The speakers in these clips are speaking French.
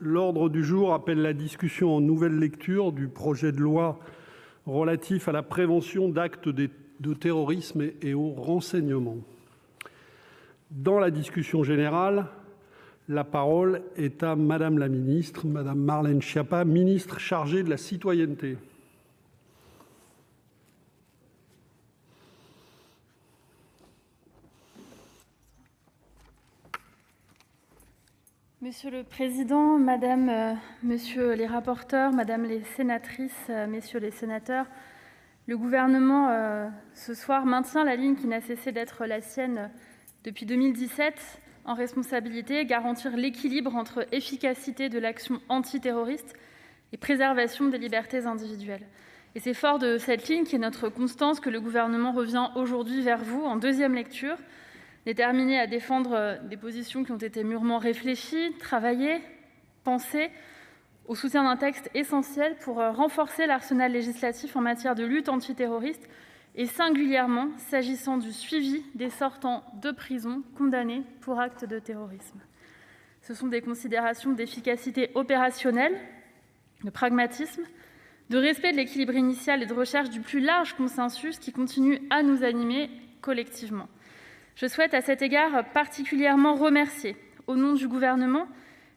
L'ordre du jour appelle la discussion en nouvelle lecture du projet de loi relatif à la prévention d'actes de terrorisme et au renseignement. Dans la discussion générale, la parole est à Madame la ministre, Madame Marlène Schiappa, ministre chargée de la citoyenneté. Monsieur le Président, Madame, Monsieur les rapporteurs, Madame les sénatrices, Messieurs les sénateurs, le gouvernement, ce soir, maintient la ligne qui n'a cessé d'être la sienne depuis 2017, en responsabilité, garantir l'équilibre entre efficacité de l'action antiterroriste et préservation des libertés individuelles. Et c'est fort de cette ligne, qui est notre constance, que le gouvernement revient aujourd'hui vers vous en deuxième lecture, déterminé à défendre des positions qui ont été mûrement réfléchies, travaillées, pensées, au soutien d'un texte essentiel pour renforcer l'arsenal législatif en matière de lutte antiterroriste et singulièrement s'agissant du suivi des sortants de prison condamnés pour actes de terrorisme. Ce sont des considérations d'efficacité opérationnelle, de pragmatisme, de respect de l'équilibre initial et de recherche du plus large consensus qui continuent à nous animer collectivement. Je souhaite à cet égard particulièrement remercier, au nom du gouvernement,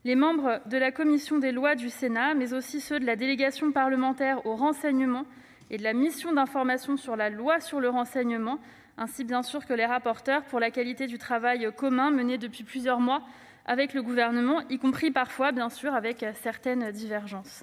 les membres de la commission des lois du Sénat, mais aussi ceux de la délégation parlementaire au renseignement et de la mission d'information sur la loi sur le renseignement, ainsi bien sûr que les rapporteurs pour la qualité du travail commun mené depuis plusieurs mois avec le gouvernement, y compris parfois, bien sûr, avec certaines divergences.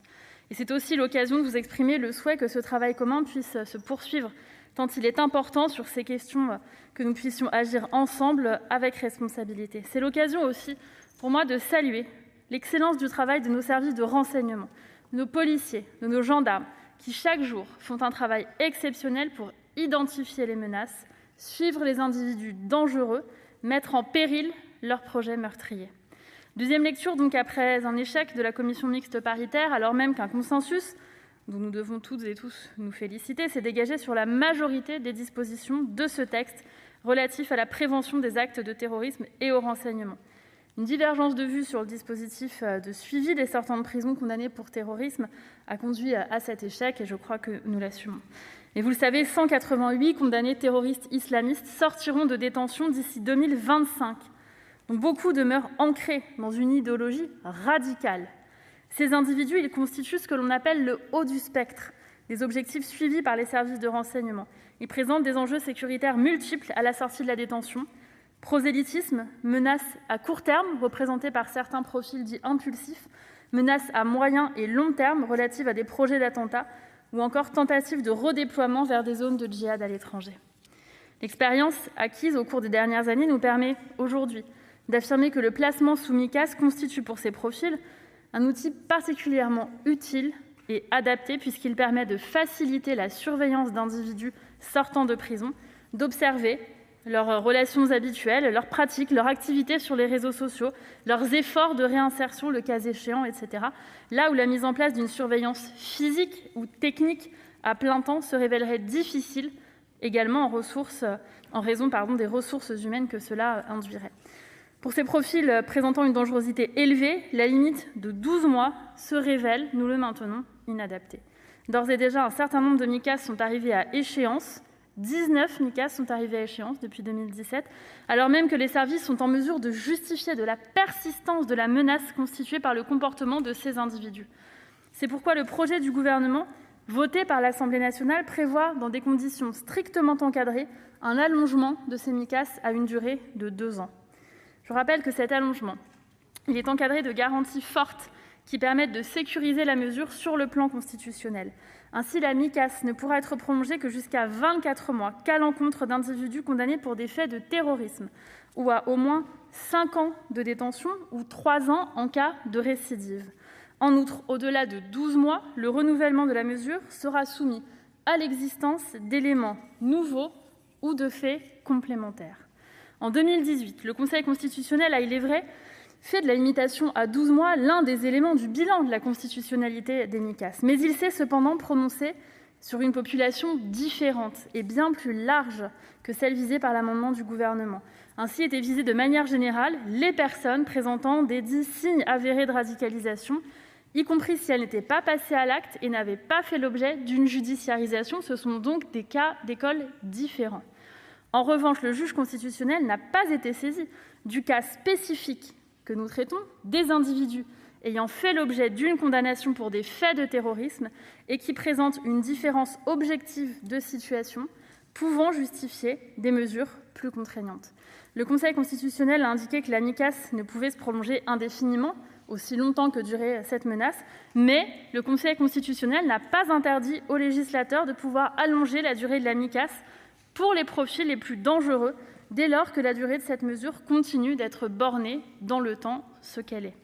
Et c'est aussi l'occasion de vous exprimer le souhait que ce travail commun puisse se poursuivre, tant il est important sur ces questions que nous puissions agir ensemble avec responsabilité. C'est l'occasion aussi pour moi de saluer l'excellence du travail de nos services de renseignement, de nos policiers, de nos gendarmes, qui chaque jour font un travail exceptionnel pour identifier les menaces, suivre les individus dangereux, mettre en péril leurs projets meurtriers. Deuxième lecture donc après un échec de la commission mixte paritaire, alors même qu'un consensus dont nous devons toutes et tous nous féliciter, s'est dégagé sur la majorité des dispositions de ce texte relatif à la prévention des actes de terrorisme et au renseignement. Une divergence de vue sur le dispositif de suivi des sortants de prison condamnés pour terrorisme a conduit à cet échec et je crois que nous l'assumons. Et vous le savez, 188 condamnés terroristes islamistes sortiront de détention d'ici 2025, dont beaucoup demeurent ancrés dans une idéologie radicale. Ces individus, ils constituent ce que l'on appelle le haut du spectre des objectifs suivis par les services de renseignement. Ils présentent des enjeux sécuritaires multiples à la sortie de la détention. Prosélytisme, menaces à court terme, représentées par certains profils dits impulsifs, menaces à moyen et long terme, relatives à des projets d'attentats, ou encore tentatives de redéploiement vers des zones de djihad à l'étranger. L'expérience acquise au cours des dernières années nous permet aujourd'hui d'affirmer que le placement sous Micas constitue pour ces profils un outil particulièrement utile et adapté puisqu'il permet de faciliter la surveillance d'individus sortant de prison, d'observer leurs relations habituelles, leurs pratiques, leurs activités sur les réseaux sociaux, leurs efforts de réinsertion, le cas échéant, etc. Là où la mise en place d'une surveillance physique ou technique à plein temps se révélerait difficile, également en raison des ressources humaines que cela induirait. Pour ces profils présentant une dangerosité élevée, la limite de 12 mois se révèle, nous le maintenons, inadaptée. D'ores et déjà, un certain nombre de Micas sont arrivés à échéance. 19 Micas sont arrivés à échéance depuis 2017, alors même que les services sont en mesure de justifier de la persistance de la menace constituée par le comportement de ces individus. C'est pourquoi le projet du gouvernement, voté par l'Assemblée nationale, prévoit, dans des conditions strictement encadrées, un allongement de ces Micas à une durée de 2 ans. Je rappelle que cet allongement est encadré de garanties fortes qui permettent de sécuriser la mesure sur le plan constitutionnel. Ainsi, la Micas ne pourra être prolongée que jusqu'à 24 mois qu'à l'encontre d'individus condamnés pour des faits de terrorisme ou à au moins 5 ans de détention ou 3 ans en cas de récidive. En outre, au-delà de 12 mois, le renouvellement de la mesure sera soumis à l'existence d'éléments nouveaux ou de faits complémentaires. En 2018, le Conseil constitutionnel a, il est vrai, fait de la limitation à 12 mois l'un des éléments du bilan de la constitutionnalité des Micas. Mais il s'est cependant prononcé sur une population différente et bien plus large que celle visée par l'amendement du Gouvernement. Ainsi étaient visées de manière générale les personnes présentant des dits signes avérés de radicalisation, y compris si elles n'étaient pas passées à l'acte et n'avaient pas fait l'objet d'une judiciarisation. Ce sont donc des cas d'école différents. En revanche, le juge constitutionnel n'a pas été saisi du cas spécifique que nous traitons, des individus ayant fait l'objet d'une condamnation pour des faits de terrorisme et qui présentent une différence objective de situation pouvant justifier des mesures plus contraignantes. Le Conseil constitutionnel a indiqué que la Micas ne pouvait se prolonger indéfiniment, aussi longtemps que durait cette menace, mais le Conseil constitutionnel n'a pas interdit au législateur de pouvoir allonger la durée de la Micas pour les profils les plus dangereux, dès lors que la durée de cette mesure continue d'être bornée dans le temps, ce qu'elle est.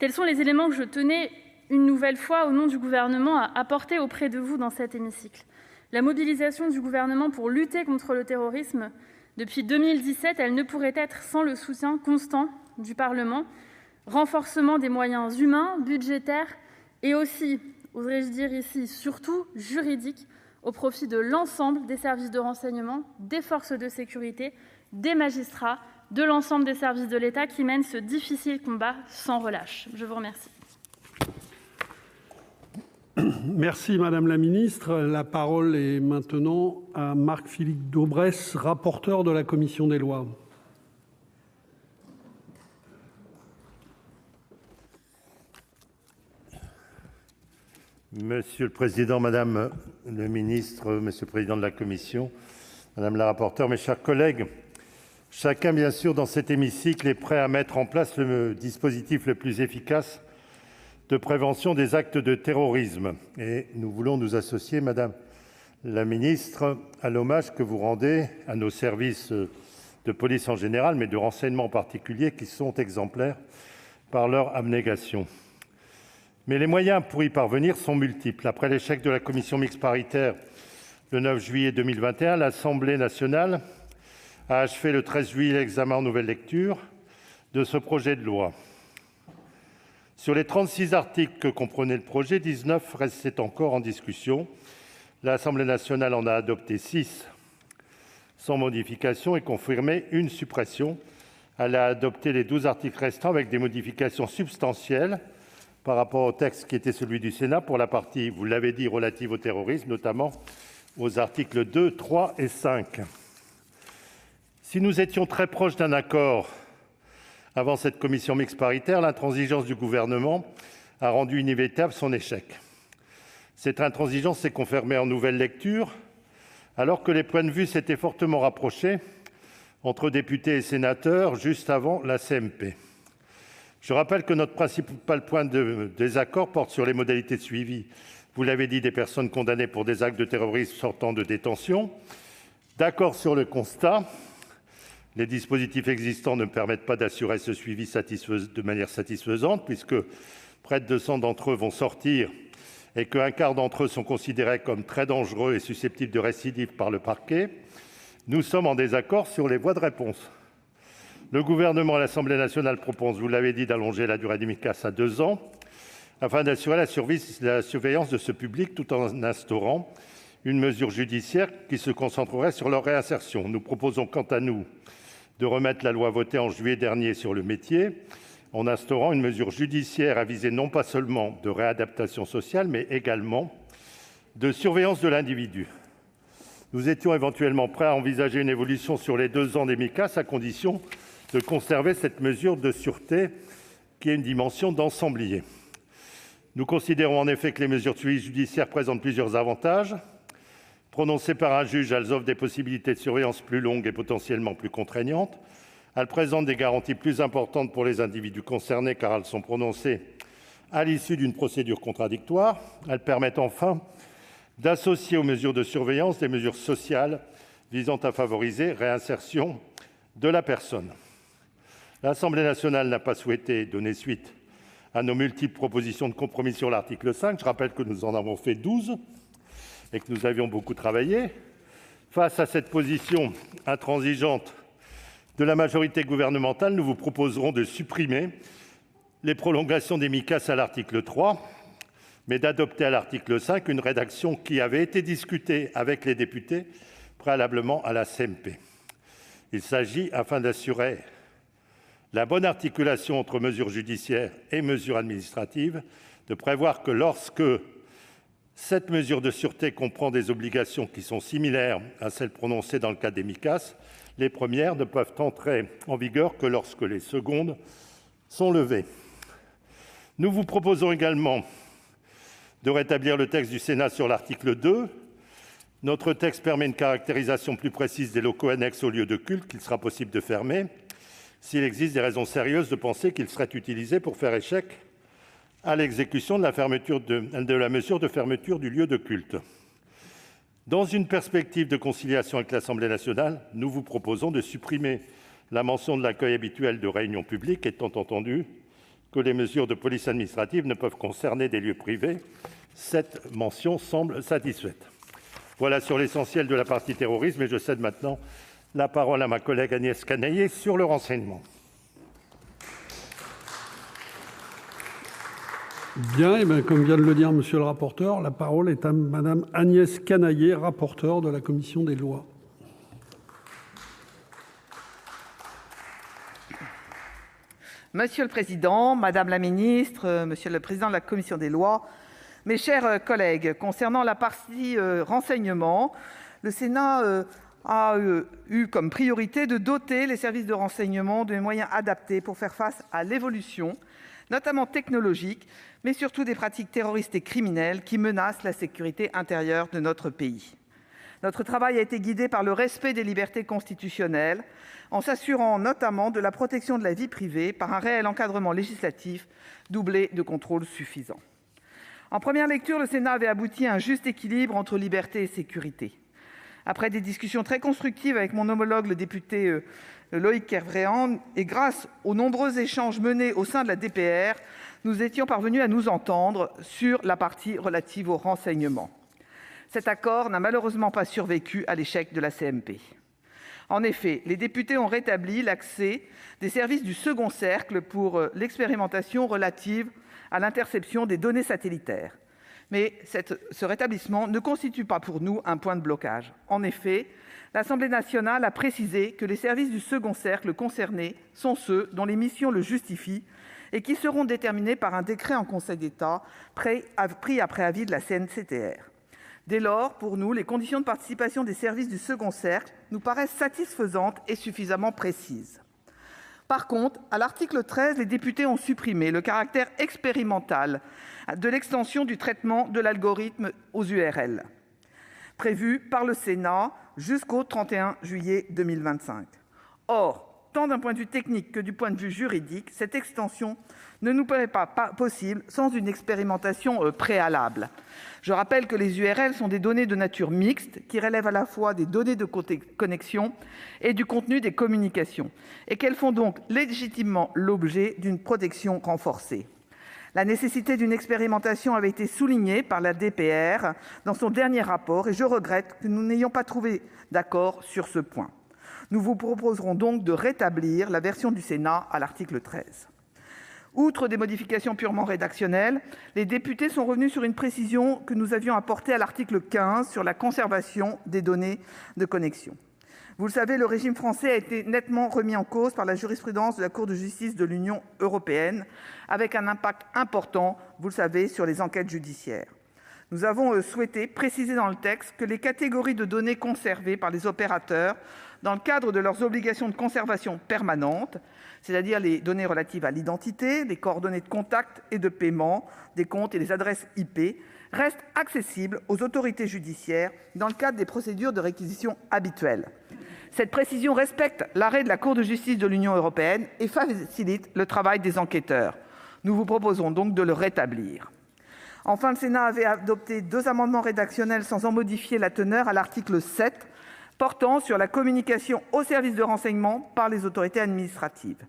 Tels sont les éléments que je tenais une nouvelle fois, au nom du Gouvernement, à apporter auprès de vous dans cet hémicycle. La mobilisation du Gouvernement pour lutter contre le terrorisme depuis 2017, elle ne pourrait être sans le soutien constant du Parlement. Renforcement des moyens humains, budgétaires et aussi, oserais-je dire ici, surtout juridiques, au profit de l'ensemble des services de renseignement, des forces de sécurité, des magistrats, de l'ensemble des services de l'État qui mènent ce difficile combat sans relâche. Je vous remercie. Merci Madame la Ministre. La parole est maintenant à Marc-Philippe Daubresse, rapporteur de la Commission des lois. Monsieur le Président, Madame le Ministre, Monsieur le Président de la Commission, Madame la rapporteure, mes chers collègues, chacun, bien sûr, dans cet hémicycle est prêt à mettre en place le dispositif le plus efficace de prévention des actes de terrorisme. Et nous voulons nous associer, Madame la Ministre, à l'hommage que vous rendez à nos services de police en général, mais de renseignement en particulier, qui sont exemplaires par leur abnégation. Mais les moyens pour y parvenir sont multiples. Après l'échec de la commission mixte paritaire le 9 juillet 2021, l'Assemblée nationale a achevé le 13 juillet l'examen en nouvelle lecture de ce projet de loi. Sur les 36 articles que comprenait le projet, 19 restaient encore en discussion. L'Assemblée nationale en a adopté 6 sans modification et confirmé une suppression. Elle a adopté les 12 articles restants avec des modifications substantielles par rapport au texte qui était celui du Sénat pour la partie, vous l'avez dit, relative au terrorisme, notamment aux articles 2, 3 et 5. Si nous étions très proches d'un accord avant cette commission mixte paritaire, l'intransigeance du Gouvernement a rendu inévitable son échec. Cette intransigeance s'est confirmée en nouvelle lecture, alors que les points de vue s'étaient fortement rapprochés entre députés et sénateurs juste avant la CMP. Je rappelle que notre principal point de désaccord porte sur les modalités de suivi, vous l'avez dit, des personnes condamnées pour des actes de terrorisme sortant de détention. D'accord sur le constat, les dispositifs existants ne permettent pas d'assurer ce suivi de manière satisfaisante, puisque près de 200 d'entre eux vont sortir et qu'un quart d'entre eux sont considérés comme très dangereux et susceptibles de récidive par le parquet. Nous sommes en désaccord sur les voies de réponse. Le Gouvernement à l'Assemblée nationale propose, vous l'avez dit, d'allonger la durée des Micas à 2 ans afin d'assurer la surveillance de ce public tout en instaurant une mesure judiciaire qui se concentrerait sur leur réinsertion. Nous proposons quant à nous de remettre la loi votée en juillet dernier sur le métier en instaurant une mesure judiciaire à visée non pas seulement de réadaptation sociale, mais également de surveillance de l'individu. Nous étions éventuellement prêts à envisager une évolution sur les 2 ans des Micas à condition de conserver cette mesure de sûreté qui a une dimension d'ensemblier. Nous considérons en effet que les mesures de suivi judiciaire présentent plusieurs avantages. Prononcées par un juge, elles offrent des possibilités de surveillance plus longues et potentiellement plus contraignantes. Elles présentent des garanties plus importantes pour les individus concernés car elles sont prononcées à l'issue d'une procédure contradictoire. Elles permettent enfin d'associer aux mesures de surveillance des mesures sociales visant à favoriser réinsertion de la personne. L'Assemblée nationale n'a pas souhaité donner suite à nos multiples propositions de compromis sur l'article 5. Je rappelle que nous en avons fait 12 et que nous avions beaucoup travaillé. Face à cette position intransigeante de la majorité gouvernementale, nous vous proposerons de supprimer les prolongations des Micas à l'article 3, mais d'adopter à l'article 5 une rédaction qui avait été discutée avec les députés préalablement à la CMP. Il s'agit, afin d'assurer la bonne articulation entre mesures judiciaires et mesures administratives, de prévoir que lorsque cette mesure de sûreté comprend des obligations qui sont similaires à celles prononcées dans le cadre des Micas, les premières ne peuvent entrer en vigueur que lorsque les secondes sont levées. Nous vous proposons également de rétablir le texte du Sénat sur l'article 2. Notre texte permet une caractérisation plus précise des locaux annexes aux lieux de culte qu'il sera possible de fermer s'il existe des raisons sérieuses de penser qu'ils seraient utilisés pour faire échec à l'exécution de la mesure de fermeture du lieu de culte. Dans une perspective de conciliation avec l'Assemblée nationale, nous vous proposons de supprimer la mention de l'accueil habituel de réunions publiques, étant entendu que les mesures de police administrative ne peuvent concerner des lieux privés. Cette mention semble satisfaite. Voilà sur l'essentiel de la partie terrorisme, et je cède maintenant la parole à ma collègue Agnès Canayer sur le renseignement. Bien, et comme vient de le dire monsieur le rapporteur, la parole est à madame Agnès Canayer, rapporteure de la commission des lois. Monsieur le président, madame la ministre, monsieur le président de la commission des lois, mes chers collègues, concernant la partie renseignement, le Sénat a eu comme priorité de doter les services de renseignement de moyens adaptés pour faire face à l'évolution, notamment technologique, mais surtout des pratiques terroristes et criminelles qui menacent la sécurité intérieure de notre pays. Notre travail a été guidé par le respect des libertés constitutionnelles, en s'assurant notamment de la protection de la vie privée par un réel encadrement législatif doublé de contrôles suffisants. En première lecture, le Sénat avait abouti à un juste équilibre entre liberté et sécurité. Après des discussions très constructives avec mon homologue le député Loïc Kervréan, et grâce aux nombreux échanges menés au sein de la DPR, nous étions parvenus à nous entendre sur la partie relative au renseignement. Cet accord n'a malheureusement pas survécu à l'échec de la CMP. En effet, les députés ont rétabli l'accès des services du second cercle pour l'expérimentation relative à l'interception des données satellitaires. Mais ce rétablissement ne constitue pas pour nous un point de blocage. En effet, l'Assemblée nationale a précisé que les services du second cercle concernés sont ceux dont les missions le justifient et qui seront déterminés par un décret en Conseil d'État pris après avis de la CNCTR. Dès lors, pour nous, les conditions de participation des services du second cercle nous paraissent satisfaisantes et suffisamment précises. Par contre, à l'article 13, les députés ont supprimé le caractère expérimental de l'extension du traitement de l'algorithme aux URL, prévu par le Sénat jusqu'au 31 juillet 2025. Or, tant d'un point de vue technique que du point de vue juridique, cette extension ne nous paraît pas possible sans une expérimentation préalable. Je rappelle que les URL sont des données de nature mixte qui relèvent à la fois des données de connexion et du contenu des communications, et qu'elles font donc légitimement l'objet d'une protection renforcée. La nécessité d'une expérimentation avait été soulignée par la DPR dans son dernier rapport, et je regrette que nous n'ayons pas trouvé d'accord sur ce point. Nous vous proposerons donc de rétablir la version du Sénat à l'article 13. Outre des modifications purement rédactionnelles, les députés sont revenus sur une précision que nous avions apportée à l'article 15 sur la conservation des données de connexion. Vous le savez, le régime français a été nettement remis en cause par la jurisprudence de la Cour de justice de l'Union européenne, avec un impact important, vous le savez, sur les enquêtes judiciaires. Nous avons souhaité préciser dans le texte que les catégories de données conservées par les opérateurs dans le cadre de leurs obligations de conservation permanente, c'est-à-dire les données relatives à l'identité, les coordonnées de contact et de paiement, des comptes et les adresses IP, restent accessibles aux autorités judiciaires dans le cadre des procédures de réquisition habituelles. Cette précision respecte l'arrêt de la Cour de justice de l'Union européenne et facilite le travail des enquêteurs. Nous vous proposons donc de le rétablir. Enfin, le Sénat avait adopté 2 amendements rédactionnels sans en modifier la teneur à l'article 7, portant sur la communication aux services de renseignement par les autorités administratives.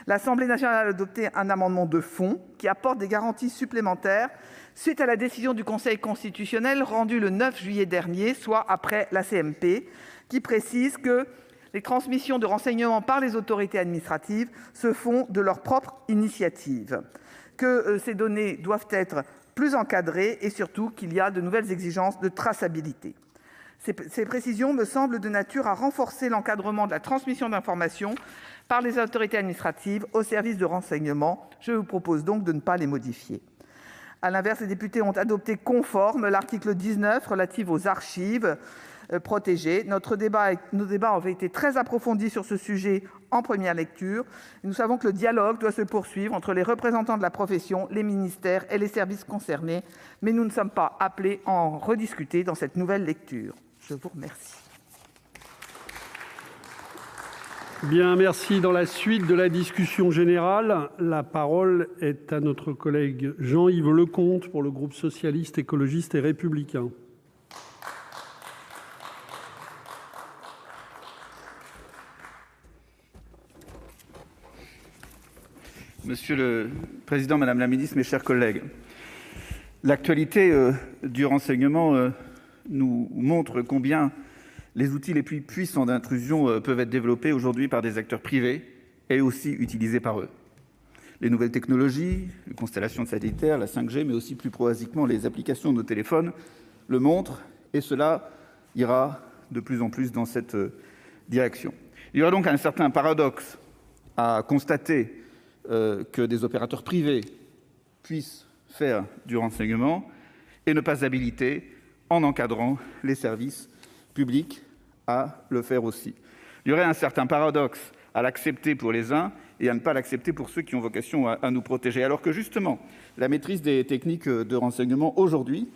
L'Assemblée nationale a adopté un amendement de fond qui apporte des garanties supplémentaires suite à la décision du Conseil constitutionnel rendue le 9 juillet dernier, soit après la CMP, qui précise que les transmissions de renseignements par les autorités administratives se font de leur propre initiative, que ces données doivent être plus encadrées et surtout qu'il y a de nouvelles exigences de traçabilité. Ces précisions me semblent de nature à renforcer l'encadrement de la transmission d'informations par les autorités administratives aux services de renseignement. Je vous propose donc de ne pas les modifier. À l'inverse, les députés ont adopté conforme l'article 19 relatif aux archives protégées. Nos débats avaient été très approfondis sur ce sujet en première lecture. Nous savons que le dialogue doit se poursuivre entre les représentants de la profession, les ministères et les services concernés, mais nous ne sommes pas appelés à en rediscuter dans cette nouvelle lecture. Je vous remercie. Bien, merci. Dans la suite de la discussion générale, la parole est à notre collègue Jean-Yves Leconte pour le groupe socialiste, écologiste et républicain. Monsieur le Président, Madame la Ministre, mes chers collègues, l'actualité du renseignement nous montre combien les outils les plus puissants d'intrusion peuvent être développés aujourd'hui par des acteurs privés et aussi utilisés par eux. Les nouvelles technologies, les constellations satellitaires, la 5G, mais aussi plus prosaïquement les applications de nos téléphones le montrent, et cela ira de plus en plus dans cette direction. Il y aura donc un certain paradoxe à constater que des opérateurs privés puissent faire du renseignement et ne pas habiliter, en encadrant les services publics, à le faire aussi. Il y aurait un certain paradoxe à l'accepter pour les uns et à ne pas l'accepter pour ceux qui ont vocation à nous protéger, alors que justement, la maîtrise des techniques de renseignement aujourd'hui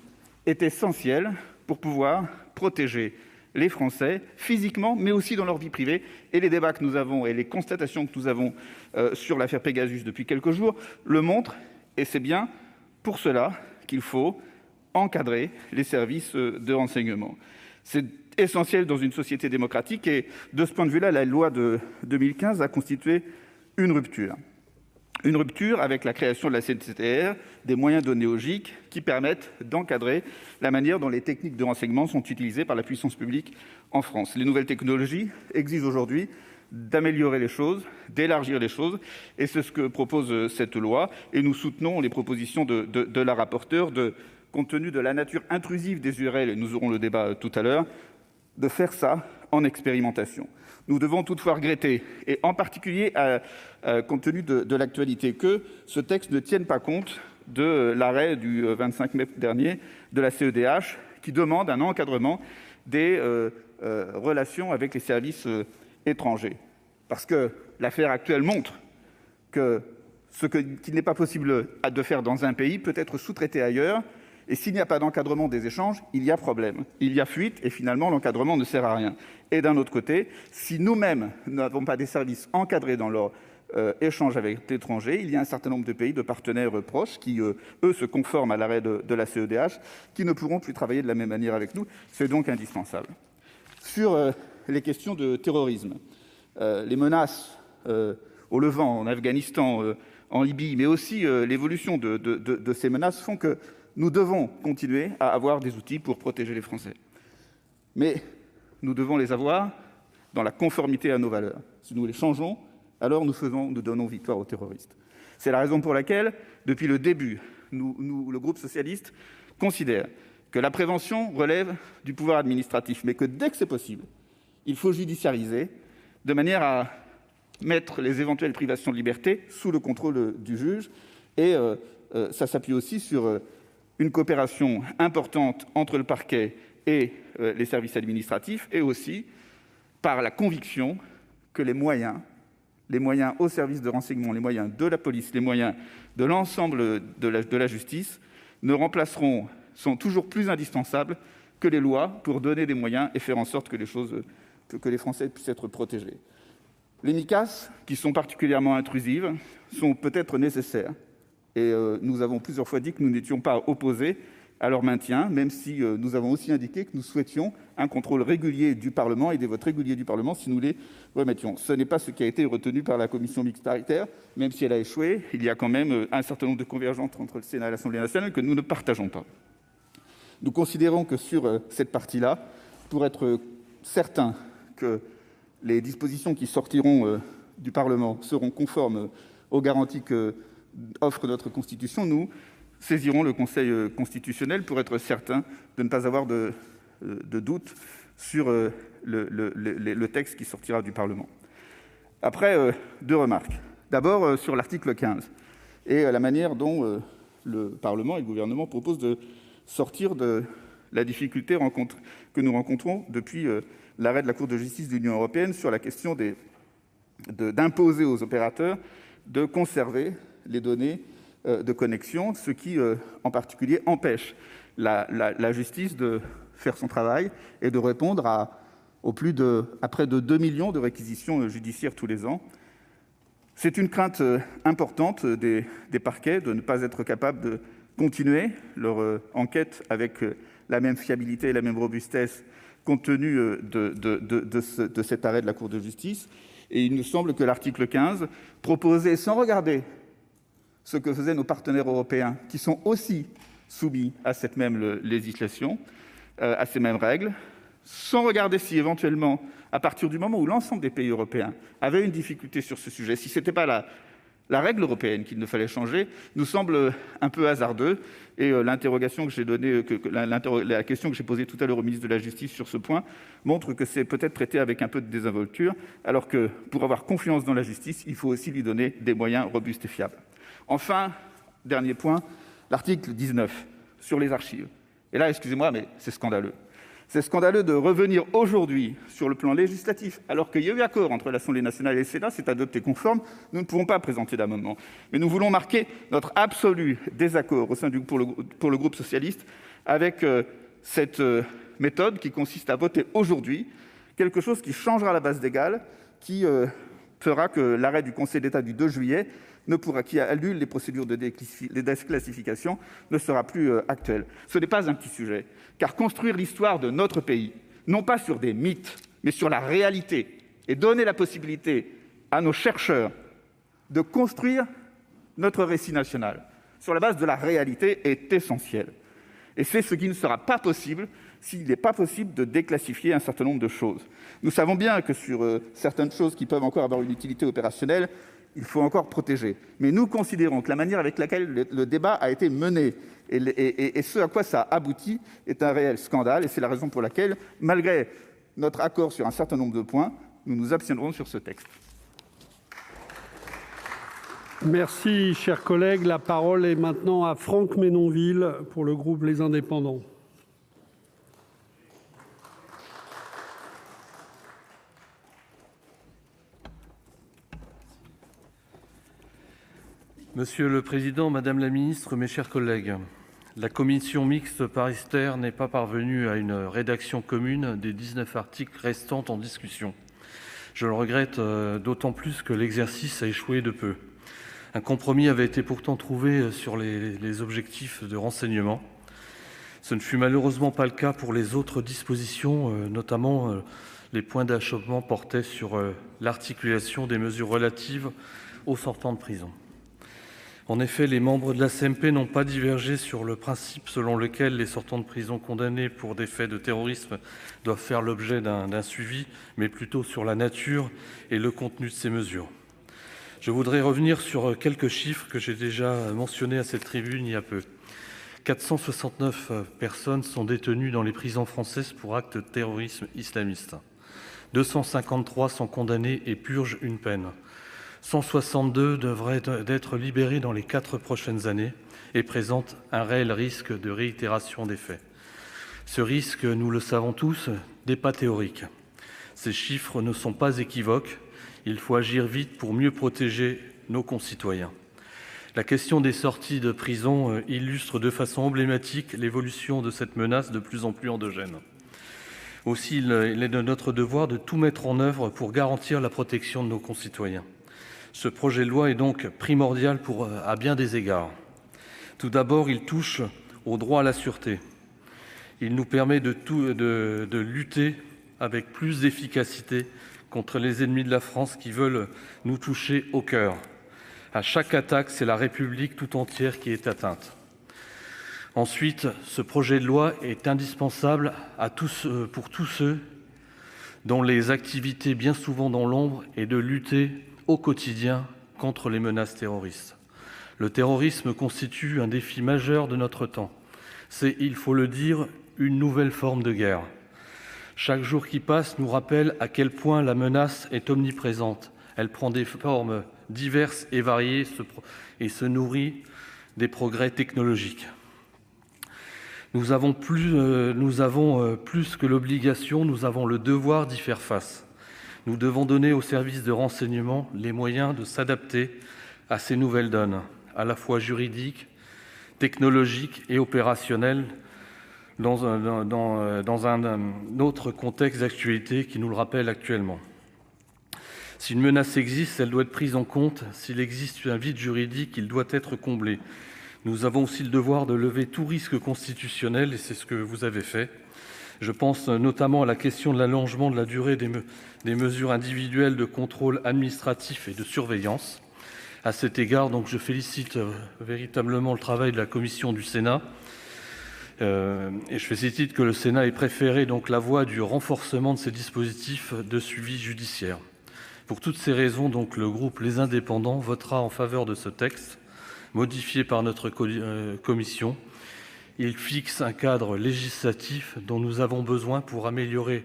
est essentielle pour pouvoir protéger les Français physiquement, mais aussi dans leur vie privée. Et les débats que nous avons et les constatations que nous avons sur l'affaire Pegasus depuis quelques jours le montrent, et c'est bien pour cela qu'il faut encadrer les services de renseignement. C'est essentiel dans une société démocratique et de ce point de vue-là, la loi de 2015 a constitué une rupture. Une rupture avec la création de la CNCTR, des moyens donnés au GIC qui permettent d'encadrer la manière dont les techniques de renseignement sont utilisées par la puissance publique en France. Les nouvelles technologies exigent aujourd'hui d'améliorer les choses, d'élargir les choses, et c'est ce que propose cette loi. Et nous soutenons les propositions de la rapporteure, compte tenu de la nature intrusive des URL, et nous aurons le débat tout à l'heure, de faire ça en expérimentation. Nous devons toutefois regretter, et en particulier compte tenu de l'actualité, que ce texte ne tienne pas compte de l'arrêt du 25 mai dernier de la CEDH qui demande un encadrement des relations avec les services étrangers. Parce que l'affaire actuelle montre que qu'il n'est pas possible de faire dans un pays peut être sous-traité ailleurs, et s'il n'y a pas d'encadrement des échanges, il y a problème, il y a fuite, et finalement l'encadrement ne sert à rien. Et d'un autre côté, si nous-mêmes n'avons pas des services encadrés dans leur échange avec l'étranger, il y a un certain nombre de pays, de partenaires proches, qui, eux, se conforment à l'arrêt de la CEDH, qui ne pourront plus travailler de la même manière avec nous. C'est donc indispensable. Sur les questions de terrorisme, les menaces au Levant, en Afghanistan, en Libye, mais aussi l'évolution de ces menaces font que nous devons continuer à avoir des outils pour protéger les Français. Mais nous devons les avoir dans la conformité à nos valeurs. Si nous les changeons, alors nous donnons victoire aux terroristes. C'est la raison pour laquelle, depuis le début, le groupe socialiste considère que la prévention relève du pouvoir administratif, mais que dès que c'est possible, il faut judiciariser de manière à mettre les éventuelles privations de liberté sous le contrôle du juge. Et ça s'appuie aussi sur une coopération importante entre le parquet et les services administratifs, et aussi par la conviction que les moyens au service de renseignement, les moyens de la police, les moyens de l'ensemble de la justice sont toujours plus indispensables que les lois pour donner des moyens et faire en sorte que les Français puissent être protégés. Les Micas, qui sont particulièrement intrusives, sont peut-être nécessaires. Et nous avons plusieurs fois dit que nous n'étions pas opposés à leur maintien, même si nous avons aussi indiqué que nous souhaitions un contrôle régulier du Parlement et des votes réguliers du Parlement si nous les remettions. Ce n'est pas ce qui a été retenu par la commission mixte paritaire, même si elle a échoué. Il y a quand même un certain nombre de convergences entre le Sénat et l'Assemblée nationale que nous ne partageons pas. Nous considérons que sur cette partie-là, pour être certains que les dispositions qui sortiront du Parlement seront conformes aux garanties que offre notre Constitution, nous saisirons le Conseil constitutionnel pour être certains de ne pas avoir de doute sur le texte qui sortira du Parlement. Après, 2 remarques. D'abord, sur l'article 15 et la manière dont le Parlement et le gouvernement proposent de sortir de la difficulté que nous rencontrons depuis l'arrêt de la Cour de justice de l'Union européenne sur la question d'imposer aux opérateurs de conserver les données de connexion, ce qui, en particulier, empêche la justice de faire son travail et de répondre à près de 2 millions de réquisitions judiciaires tous les ans. C'est une crainte importante des parquets de ne pas être capables de continuer leur enquête avec la même fiabilité et la même robustesse compte tenu de cet arrêt de la Cour de justice. Et il nous semble que l'article 15, proposé sans regarder ce que faisaient nos partenaires européens, qui sont aussi soumis à cette même législation, à ces mêmes règles, sans regarder si éventuellement, à partir du moment où l'ensemble des pays européens avaient une difficulté sur ce sujet, si ce n'était pas la règle européenne qu'il ne fallait changer, nous semble un peu hasardeux. Et l'interrogation que j'ai donnée, la question que j'ai posée tout à l'heure au ministre de la Justice sur ce point montre que c'est peut-être traité avec un peu de désinvolture, alors que pour avoir confiance dans la justice, il faut aussi lui donner des moyens robustes et fiables. Enfin, dernier point, l'article 19 sur les archives. Et là, excusez-moi, mais c'est scandaleux. C'est scandaleux de revenir aujourd'hui sur le plan législatif, alors qu'il y a eu accord entre l'Assemblée nationale et le Sénat, c'est adopté conforme, nous ne pouvons pas présenter d'amendement. Mais nous voulons marquer notre absolu désaccord pour le groupe socialiste avec cette méthode qui consiste à voter aujourd'hui quelque chose qui changera la base légale, qui fera que l'arrêt du Conseil d'État du 2 juillet qui annule les procédures de déclassification ne sera plus actuel. Ce n'est pas un petit sujet, car construire l'histoire de notre pays, non pas sur des mythes, mais sur la réalité, et donner la possibilité à nos chercheurs de construire notre récit national sur la base de la réalité est essentiel. Et c'est ce qui ne sera pas possible s'il n'est pas possible de déclassifier un certain nombre de choses. Nous savons bien que sur certaines choses qui peuvent encore avoir une utilité opérationnelle, il faut encore protéger. Mais nous considérons que la manière avec laquelle le débat a été mené et ce à quoi ça aboutit est un réel scandale. Et c'est la raison pour laquelle, malgré notre accord sur un certain nombre de points, nous nous abstiendrons sur ce texte. Merci, chers collègues. La parole est maintenant à Franck Menonville pour le groupe Les Indépendants. Monsieur le président, madame la ministre, mes chers collègues, la commission mixte paritaire n'est pas parvenue à une rédaction commune des 19 articles restants en discussion. Je le regrette d'autant plus que l'exercice a échoué de peu. Un compromis avait été pourtant trouvé sur les objectifs de renseignement. Ce ne fut malheureusement pas le cas pour les autres dispositions, notamment les points d'achoppement portaient sur l'articulation des mesures relatives aux sortants de prison. En effet, les membres de la CMP n'ont pas divergé sur le principe selon lequel les sortants de prison condamnés pour des faits de terrorisme doivent faire l'objet d'un suivi, mais plutôt sur la nature et le contenu de ces mesures. Je voudrais revenir sur quelques chiffres que j'ai déjà mentionnés à cette tribune il y a peu. 469 personnes sont détenues dans les prisons françaises pour actes de terrorisme islamiste. 253 sont condamnées et purgent une peine. 162 devraient être libérés dans les 4 prochaines années et présentent un réel risque de réitération des faits. Ce risque, nous le savons tous, n'est pas théorique. Ces chiffres ne sont pas équivoques. Il faut agir vite pour mieux protéger nos concitoyens. La question des sorties de prison illustre de façon emblématique l'évolution de cette menace de plus en plus endogène. Aussi, il est de notre devoir de tout mettre en œuvre pour garantir la protection de nos concitoyens. Ce projet de loi est donc primordial à bien des égards. Tout d'abord, il touche au droit à la sûreté. Il nous permet de lutter avec plus d'efficacité contre les ennemis de la France qui veulent nous toucher au cœur. À chaque attaque, c'est la République tout entière qui est atteinte. Ensuite, ce projet de loi est indispensable pour tous ceux dont les activités, bien souvent dans l'ombre, est de lutter au quotidien contre les menaces terroristes. Le terrorisme constitue un défi majeur de notre temps. C'est, il faut le dire, une nouvelle forme de guerre. Chaque jour qui passe nous rappelle à quel point la menace est omniprésente. Elle prend des formes diverses et variées et se nourrit des progrès technologiques. Nous avons plus que l'obligation, nous avons le devoir d'y faire face. Nous devons donner aux services de renseignement les moyens de s'adapter à ces nouvelles donnes, à la fois juridiques, technologiques et opérationnelles, dans un autre contexte d'actualité qui nous le rappelle actuellement. Si une menace existe, elle doit être prise en compte. S'il existe un vide juridique, il doit être comblé. Nous avons aussi le devoir de lever tout risque constitutionnel, et c'est ce que vous avez fait. Je pense notamment à la question de l'allongement de la durée des mesures individuelles de contrôle administratif et de surveillance. À cet égard, donc, je félicite véritablement le travail de la commission du Sénat. Et je félicite que le Sénat ait préféré donc la voie du renforcement de ces dispositifs de suivi judiciaire. Pour toutes ces raisons, donc, le groupe Les Indépendants votera en faveur de ce texte, modifié par notre commission. Il fixe un cadre législatif dont nous avons besoin pour améliorer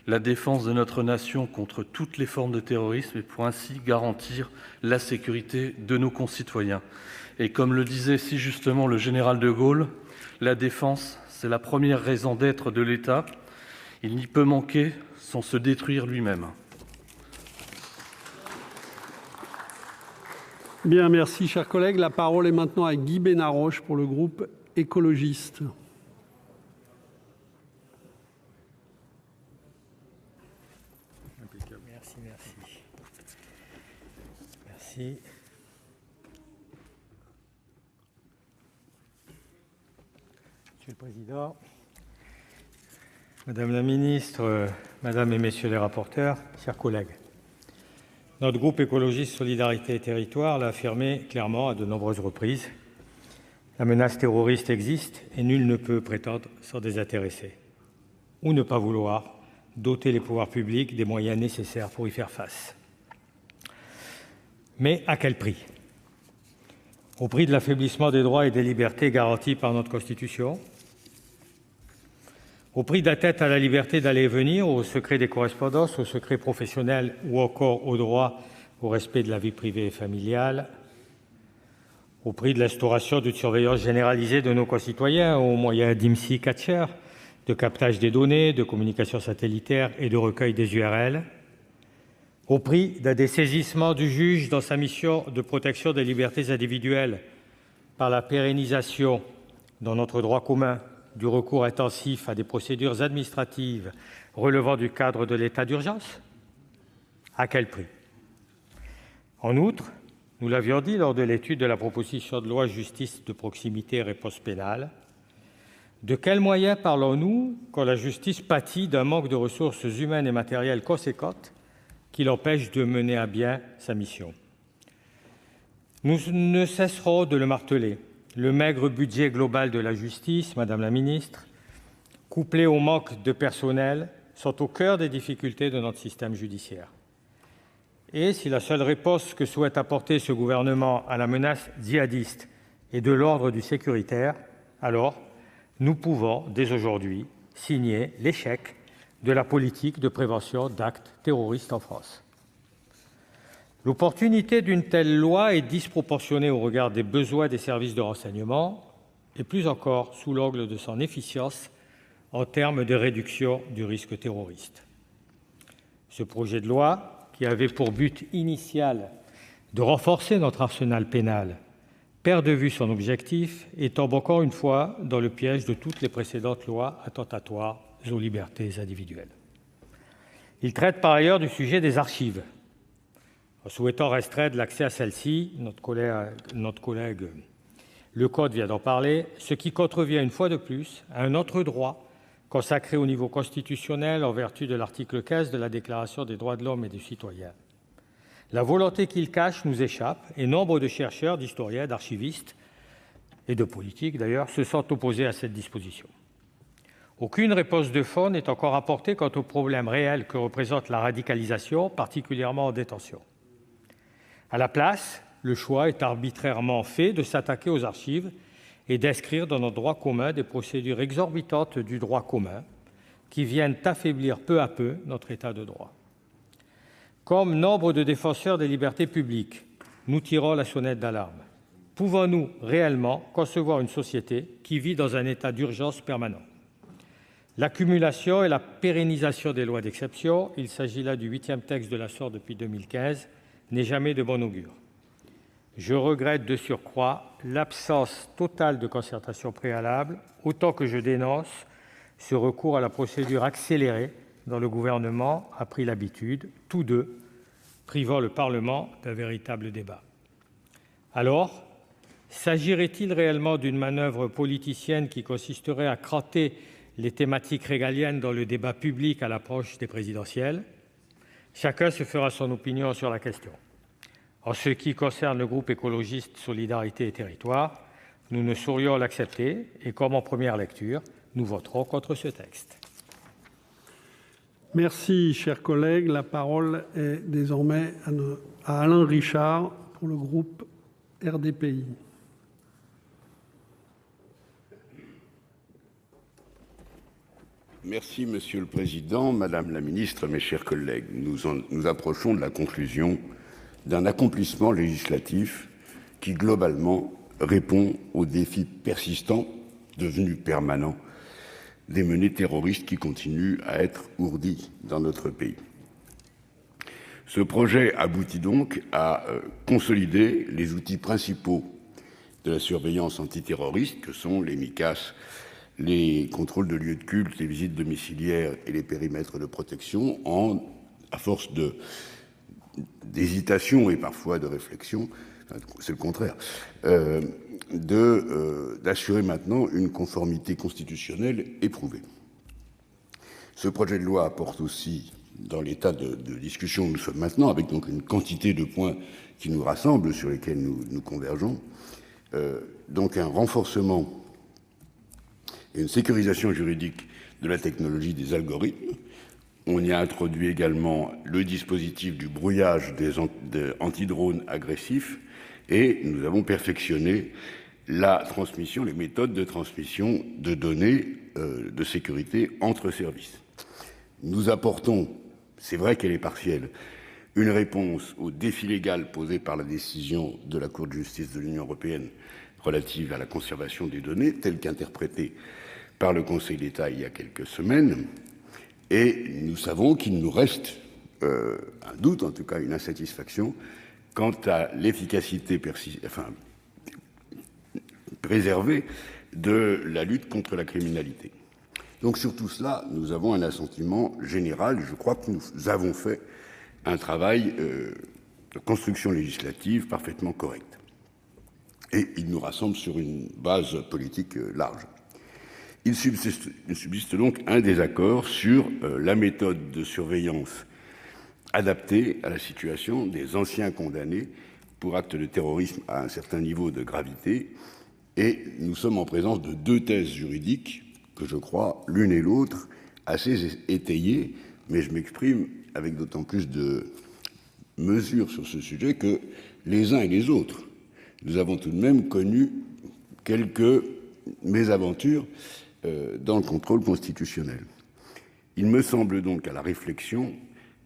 la défense de notre nation contre toutes les formes de terrorisme et pour ainsi garantir la sécurité de nos concitoyens. Et comme le disait si justement le général de Gaulle, la défense, c'est la première raison d'être de l'État. Il n'y peut manquer sans se détruire lui-même. Bien, merci, chers collègues. La parole est maintenant à Guy Benarroche pour le groupe écologiste. Merci. Monsieur le Président, Madame la Ministre, Madame et Messieurs les rapporteurs, chers collègues, notre groupe écologiste Solidarité et Territoires l'a affirmé clairement à de nombreuses reprises. La menace terroriste existe et nul ne peut prétendre s'en désintéresser ou ne pas vouloir doter les pouvoirs publics des moyens nécessaires pour y faire face. Mais à quel prix ? Au prix de l'affaiblissement des droits et des libertés garantis par notre Constitution ? Au prix d'atteinte à la liberté d'aller et venir, au secret des correspondances, au secret professionnel ou encore au droit au respect de la vie privée et familiale, au prix de l'instauration d'une surveillance généralisée de nos concitoyens aux moyens d'IMSI Catcher, de captage des données, de communication satellitaire et de recueil des URL, au prix d'un dessaisissement du juge dans sa mission de protection des libertés individuelles par la pérennisation dans notre droit commun du recours intensif à des procédures administratives relevant du cadre de l'état d'urgence ? À quel prix ? En outre, nous l'avions dit lors de l'étude de la proposition de loi Justice de proximité et réponse pénale, de quels moyens parlons-nous quand la justice pâtit d'un manque de ressources humaines et matérielles conséquentes qui l'empêche de mener à bien sa mission ? Nous ne cesserons de le marteler. Le maigre budget global de la justice, Madame la Ministre, couplé au manque de personnel, sont au cœur des difficultés de notre système judiciaire. Et si la seule réponse que souhaite apporter ce gouvernement à la menace djihadiste est de l'ordre du sécuritaire, alors nous pouvons, dès aujourd'hui, signer l'échec de la politique de prévention d'actes terroristes en France. L'opportunité d'une telle loi est disproportionnée au regard des besoins des services de renseignement et plus encore sous l'angle de son efficience en termes de réduction du risque terroriste. Ce projet de loi, qui avait pour but initial de renforcer notre arsenal pénal, perd de vue son objectif et tombe encore une fois dans le piège de toutes les précédentes lois attentatoires aux libertés individuelles. Il traite par ailleurs du sujet des archives. En souhaitant restreindre l'accès à celle-ci, notre collègue Leconte vient d'en parler, ce qui contrevient une fois de plus à un autre droit consacré au niveau constitutionnel en vertu de l'article 15 de la Déclaration des droits de l'homme et du citoyen. La volonté qu'il cache nous échappe et nombre de chercheurs, d'historiens, d'archivistes et de politiques d'ailleurs se sont opposés à cette disposition. Aucune réponse de fond n'est encore apportée quant au problème réel que représente la radicalisation, particulièrement en détention. À la place, le choix est arbitrairement fait de s'attaquer aux archives et d'inscrire dans notre droit commun des procédures exorbitantes du droit commun qui viennent affaiblir peu à peu notre état de droit. Comme nombre de défenseurs des libertés publiques, nous tirons la sonnette d'alarme. Pouvons-nous réellement concevoir une société qui vit dans un état d'urgence permanent ? L'accumulation et la pérennisation des lois d'exception, il s'agit là du 8e texte de la sorte depuis 2015, n'est jamais de bon augure. Je regrette de surcroît l'absence totale de concertation préalable, autant que je dénonce ce recours à la procédure accélérée dont le gouvernement a pris l'habitude, tous deux privant le Parlement d'un véritable débat. Alors, s'agirait-il réellement d'une manœuvre politicienne qui consisterait à cranter les thématiques régaliennes dans le débat public à l'approche des présidentielles ? Chacun se fera son opinion sur la question. En ce qui concerne le groupe écologiste Solidarité et Territoires, nous ne saurions l'accepter et, comme en première lecture, nous voterons contre ce texte. Merci, chers collègues. La parole est désormais à Alain Richard pour le groupe RDPI. Merci, Monsieur le Président, Madame la Ministre, mes chers collègues. Nous approchons de la conclusion d'un accomplissement législatif qui, globalement, répond aux défis persistants, devenus permanents, des menées terroristes qui continuent à être ourdies dans notre pays. Ce projet aboutit donc à consolider les outils principaux de la surveillance antiterroriste, que sont les Micas, les contrôles de lieux de culte, les visites domiciliaires et les périmètres de protection, à force d'hésitation et parfois de réflexion, c'est le contraire, d'assurer maintenant une conformité constitutionnelle éprouvée. Ce projet de loi apporte aussi, dans l'état de discussion où nous sommes maintenant, avec donc une quantité de points qui nous rassemblent, sur lesquels nous convergeons, donc un renforcement et une sécurisation juridique de la technologie des algorithmes. On y a introduit également le dispositif du brouillage des antidrones agressifs et nous avons perfectionné la transmission, les méthodes de transmission de données de sécurité entre services. Nous apportons, c'est vrai qu'elle est partielle, une réponse au défi légal posé par la décision de la Cour de justice de l'Union européenne relative à la conservation des données, telle qu'interprétée par le Conseil d'État il y a quelques semaines. Et nous savons qu'il nous reste un doute, en tout cas une insatisfaction, quant à l'efficacité préservée de la lutte contre la criminalité. Donc sur tout cela, nous avons un assentiment général. Je crois que nous avons fait un travail de construction législative parfaitement correct. Et il nous rassemble sur une base politique large. Il subsiste donc un désaccord sur la méthode de surveillance adaptée à la situation des anciens condamnés pour actes de terrorisme à un certain niveau de gravité. Et nous sommes en présence de deux thèses juridiques que je crois, l'une et l'autre, assez étayées, mais je m'exprime avec d'autant plus de mesure sur ce sujet que les uns et les autres, nous avons tout de même connu quelques mésaventures dans le contrôle constitutionnel. Il me semble donc à la réflexion,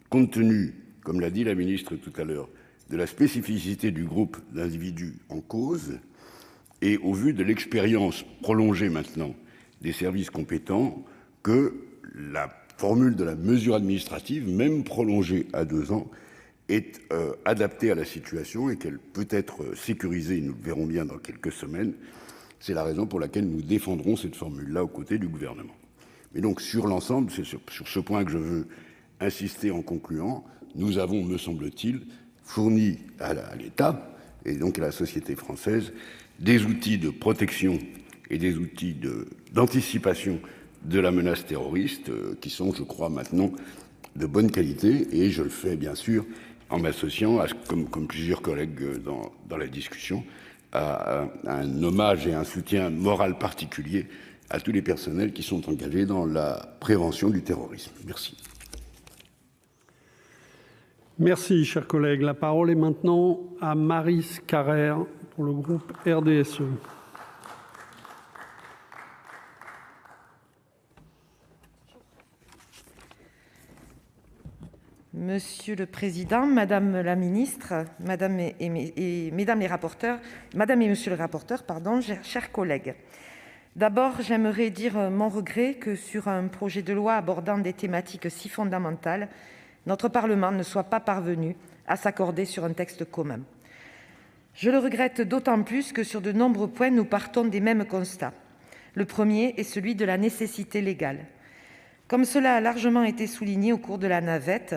compte tenu, comme l'a dit la ministre tout à l'heure, de la spécificité du groupe d'individus en cause, et au vu de l'expérience prolongée maintenant des services compétents, que la formule de la mesure administrative, même prolongée à 2 ans, est adaptée à la situation et qu'elle peut être sécurisée, nous le verrons bien dans quelques semaines. C'est la raison pour laquelle nous défendrons cette formule-là aux côtés du gouvernement. Mais donc, sur l'ensemble, c'est sur ce point que je veux insister en concluant, nous avons, me semble-t-il, fourni à l'État et donc à la société française des outils de protection et des outils d'anticipation de la menace terroriste qui sont, je crois, maintenant de bonne qualité. Et je le fais, bien sûr, en m'associant, comme plusieurs collègues dans la discussion, à un hommage et un soutien moral particulier à tous les personnels qui sont engagés dans la prévention du terrorisme. Merci. Merci, chers collègues. La parole est maintenant à Maryse Carrère pour le groupe RDSE. Monsieur le Président, Madame la Ministre, Madame et Mesdames les rapporteurs, Madame et Monsieur le rapporteur, chers collègues. D'abord, j'aimerais dire mon regret que sur un projet de loi abordant des thématiques si fondamentales, notre Parlement ne soit pas parvenu à s'accorder sur un texte commun. Je le regrette d'autant plus que sur de nombreux points, nous partons des mêmes constats. Le premier est celui de la nécessité légale. Comme cela a largement été souligné au cours de la navette,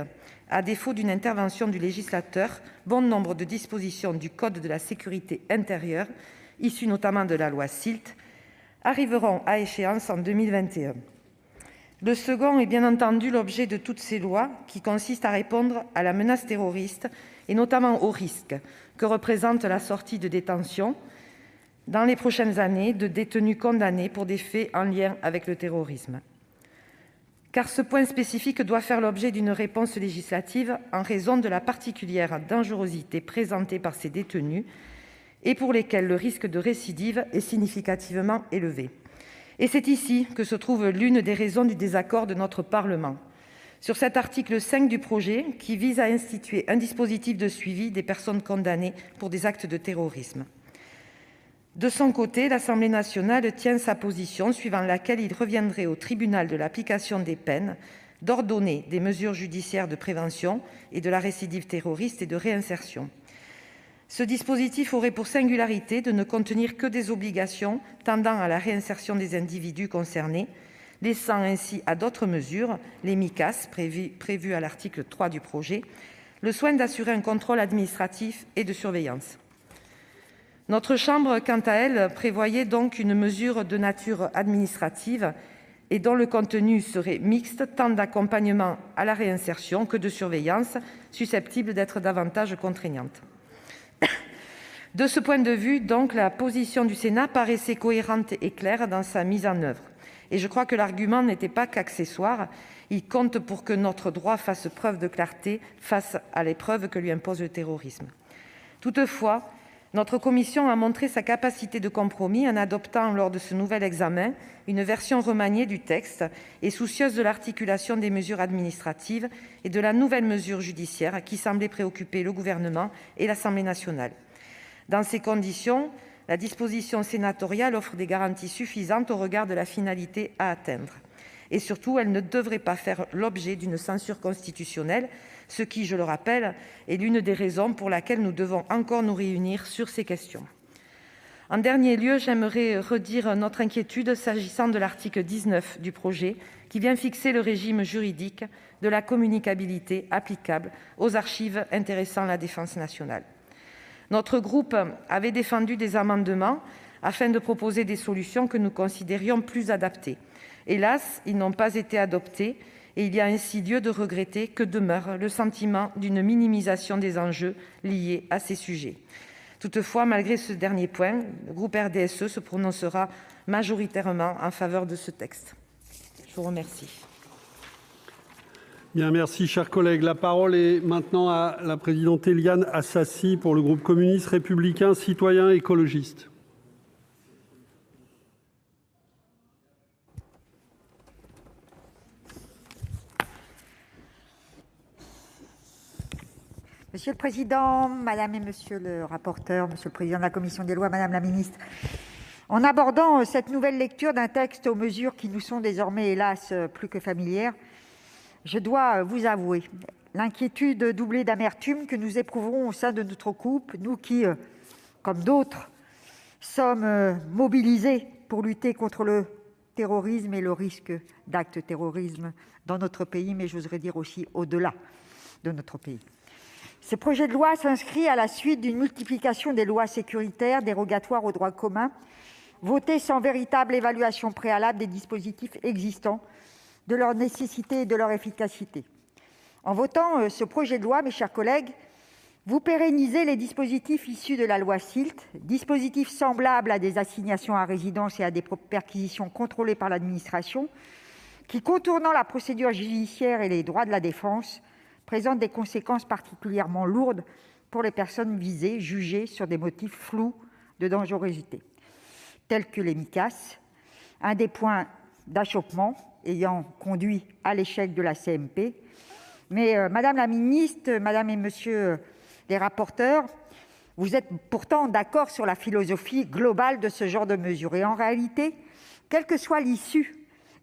à défaut d'une intervention du législateur, bon nombre de dispositions du Code de la sécurité intérieure, issues notamment de la loi SILT, arriveront à échéance en 2021. Le second est bien entendu l'objet de toutes ces lois qui consiste à répondre à la menace terroriste et notamment au risque que représente la sortie de détention dans les prochaines années de détenus condamnés pour des faits en lien avec le terrorisme. Car ce point spécifique doit faire l'objet d'une réponse législative en raison de la particulière dangerosité présentée par ces détenus et pour lesquels le risque de récidive est significativement élevé. Et c'est ici que se trouve l'une des raisons du désaccord de notre Parlement, sur cet article 5 du projet qui vise à instituer un dispositif de suivi des personnes condamnées pour des actes de terrorisme. De son côté, l'Assemblée nationale tient sa position suivant laquelle il reviendrait au tribunal de l'application des peines d'ordonner des mesures judiciaires de prévention et de la récidive terroriste et de réinsertion. Ce dispositif aurait pour singularité de ne contenir que des obligations tendant à la réinsertion des individus concernés, laissant ainsi à d'autres mesures, les MICAS prévues à l'article 3 du projet, le soin d'assurer un contrôle administratif et de surveillance. Notre Chambre, quant à elle, prévoyait donc une mesure de nature administrative et dont le contenu serait mixte, tant d'accompagnement à la réinsertion que de surveillance, susceptible d'être davantage contraignante. De ce point de vue, donc, la position du Sénat paraissait cohérente et claire dans sa mise en œuvre. Et je crois que l'argument n'était pas qu'accessoire, il compte pour que notre droit fasse preuve de clarté face à l'épreuve que lui impose le terrorisme. Toutefois, notre commission a montré sa capacité de compromis en adoptant, lors de ce nouvel examen, une version remaniée du texte et soucieuse de l'articulation des mesures administratives et de la nouvelle mesure judiciaire qui semblait préoccuper le gouvernement et l'Assemblée nationale. Dans ces conditions, la disposition sénatoriale offre des garanties suffisantes au regard de la finalité à atteindre. Et surtout, elle ne devrait pas faire l'objet d'une censure constitutionnelle, ce qui, je le rappelle, est l'une des raisons pour laquelle nous devons encore nous réunir sur ces questions. En dernier lieu, j'aimerais redire notre inquiétude s'agissant de l'article 19 du projet, qui vient fixer le régime juridique de la communicabilité applicable aux archives intéressant la défense nationale. Notre groupe avait défendu des amendements afin de proposer des solutions que nous considérions plus adaptées. Hélas, ils n'ont pas été adoptés et il y a ainsi lieu de regretter que demeure le sentiment d'une minimisation des enjeux liés à ces sujets. Toutefois, malgré ce dernier point, le groupe RDSE se prononcera majoritairement en faveur de ce texte. Je vous remercie. Bien, merci, chers collègues. La parole est maintenant à la présidente Éliane Assassi pour le groupe communiste, républicain, citoyen, écologiste. Monsieur le Président, Madame et Monsieur le rapporteur, Monsieur le Président de la Commission des lois, Madame la Ministre, en abordant cette nouvelle lecture d'un texte aux mesures qui nous sont désormais, hélas, plus que familières, je dois vous avouer l'inquiétude doublée d'amertume que nous éprouverons au sein de notre groupe, nous qui, comme d'autres, sommes mobilisés pour lutter contre le terrorisme et le risque d'actes terrorisme dans notre pays, mais j'oserais dire aussi au-delà de notre pays. Ce projet de loi s'inscrit à la suite d'une multiplication des lois sécuritaires dérogatoires au droit commun, votées sans véritable évaluation préalable des dispositifs existants, de leur nécessité et de leur efficacité. En votant ce projet de loi, mes chers collègues, vous pérennisez les dispositifs issus de la loi SILT, dispositifs semblables à des assignations à résidence et à des perquisitions contrôlées par l'administration, qui, contournant la procédure judiciaire et les droits de la défense, présentent des conséquences particulièrement lourdes pour les personnes visées, jugées sur des motifs flous de dangerosité, tels que les MICAS, un des points d'achoppement ayant conduit à l'échec de la CMP, Mais Madame la ministre, Madame et Monsieur les rapporteurs, vous êtes pourtant d'accord sur la philosophie globale de ce genre de mesures. Et en réalité, quelle que soit l'issue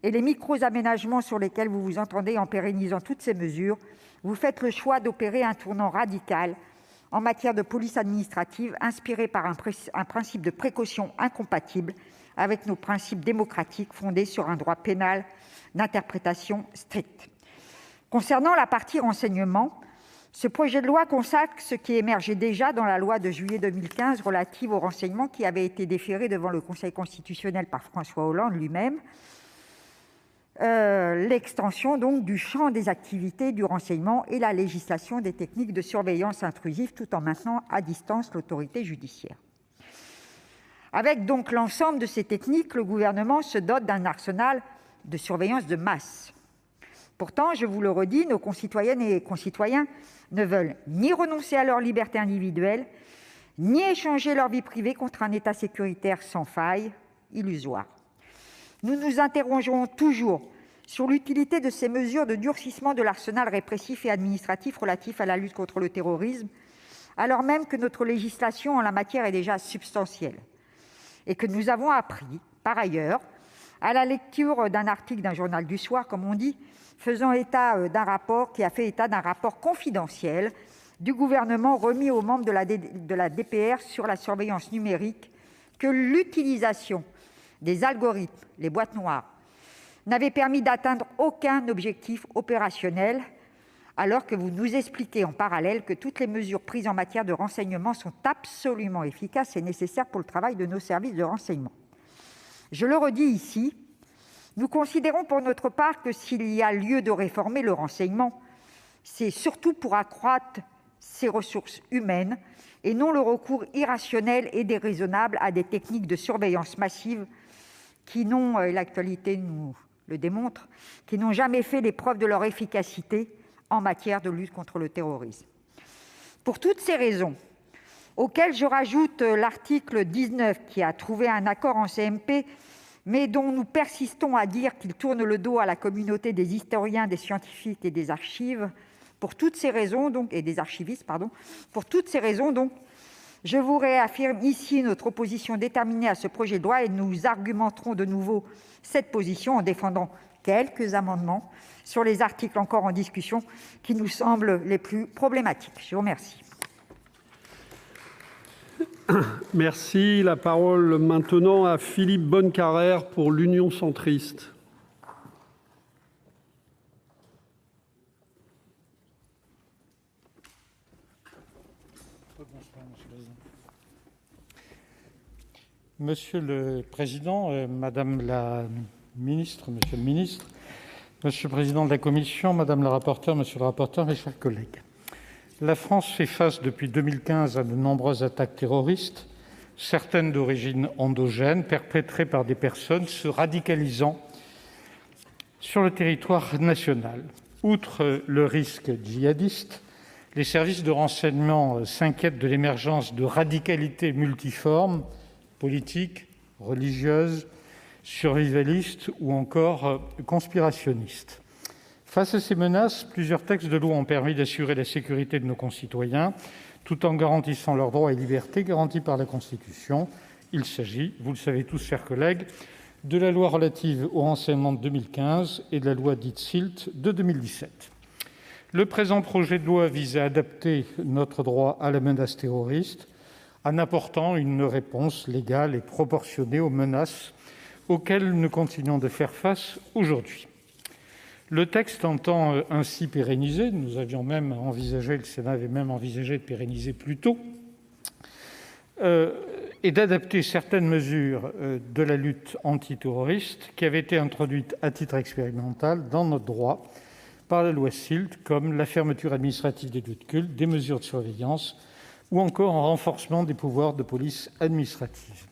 et les micro-aménagements sur lesquels vous vous entendez en pérennisant toutes ces mesures, vous faites le choix d'opérer un tournant radical en matière de police administrative, inspiré par un principe de précaution incompatible avec nos principes démocratiques fondés sur un droit pénal d'interprétation stricte. Concernant la partie renseignement, ce projet de loi consacre ce qui émergeait déjà dans la loi de juillet 2015 relative au renseignement, qui avait été déférée devant le Conseil constitutionnel par François Hollande lui-même, l'extension donc du champ des activités du renseignement et la législation des techniques de surveillance intrusive, tout en maintenant à distance l'autorité judiciaire. Avec donc l'ensemble de ces techniques, le Gouvernement se dote d'un arsenal de surveillance de masse. Pourtant, je vous le redis, nos concitoyennes et concitoyens ne veulent ni renoncer à leur liberté individuelle, ni échanger leur vie privée contre un État sécuritaire sans faille, illusoire. Nous nous interrogeons toujours sur l'utilité de ces mesures de durcissement de l'arsenal répressif et administratif relatif à la lutte contre le terrorisme, alors même que notre législation en la matière est déjà substantielle et que nous avons appris, par ailleurs, à la lecture d'un article d'un journal du soir, comme on dit, faisant état d'un rapport qui a fait état d'un rapport confidentiel du gouvernement remis aux membres de la DPR sur la surveillance numérique, que l'utilisation des algorithmes, les boîtes noires, n'avait permis d'atteindre aucun objectif opérationnel, alors que vous nous expliquez en parallèle que toutes les mesures prises en matière de renseignement sont absolument efficaces et nécessaires pour le travail de nos services de renseignement. Je le redis ici, nous considérons pour notre part que s'il y a lieu de réformer le renseignement, c'est surtout pour accroître ses ressources humaines et non le recours irrationnel et déraisonnable à des techniques de surveillance massive qui n'ont, l'actualité nous le démontre, qui n'ont jamais fait les preuves de leur efficacité en matière de lutte contre le terrorisme. Pour toutes ces raisons, auxquelles je rajoute l'article 19 qui a trouvé un accord en CMP, mais dont nous persistons à dire qu'il tourne le dos à la communauté des historiens, des scientifiques et des archives, pour toutes ces raisons donc, et des archivistes, pardon, pour toutes ces raisons donc, je vous réaffirme ici notre opposition déterminée à ce projet de loi et nous argumenterons de nouveau cette position en défendant quelques amendements sur les articles encore en discussion qui nous semblent les plus problématiques. Je vous remercie. Merci. La parole maintenant à Philippe Bonnecarrère pour l'Union centriste. Monsieur le Président, Madame la Ministre, Monsieur le Ministre, Monsieur le Président de la Commission, Madame la rapporteure, Monsieur le rapporteur, mes chers collègues. La France fait face depuis 2015 à de nombreuses attaques terroristes, certaines d'origine endogène, perpétrées par des personnes se radicalisant sur le territoire national. Outre le risque djihadiste, les services de renseignement s'inquiètent de l'émergence de radicalités multiformes, politiques, religieuses, survivalistes ou encore conspirationnistes. Face à ces menaces, plusieurs textes de loi ont permis d'assurer la sécurité de nos concitoyens, tout en garantissant leurs droits et libertés garantis par la Constitution. Il s'agit, vous le savez tous, chers collègues, de la loi relative au renseignement de 2015 et de la loi dite SILT de 2017. Le présent projet de loi vise à adapter notre droit à la menace terroriste en apportant une réponse légale et proportionnée aux menaces auxquelles nous continuons de faire face aujourd'hui. Le texte entend ainsi pérenniser, le Sénat avait même envisagé de pérenniser plus tôt, et d'adapter certaines mesures de la lutte antiterroriste qui avaient été introduites à titre expérimental dans notre droit par la loi SILT, comme la fermeture administrative des lieux de culte, des mesures de surveillance ou encore un renforcement des pouvoirs de police administrative.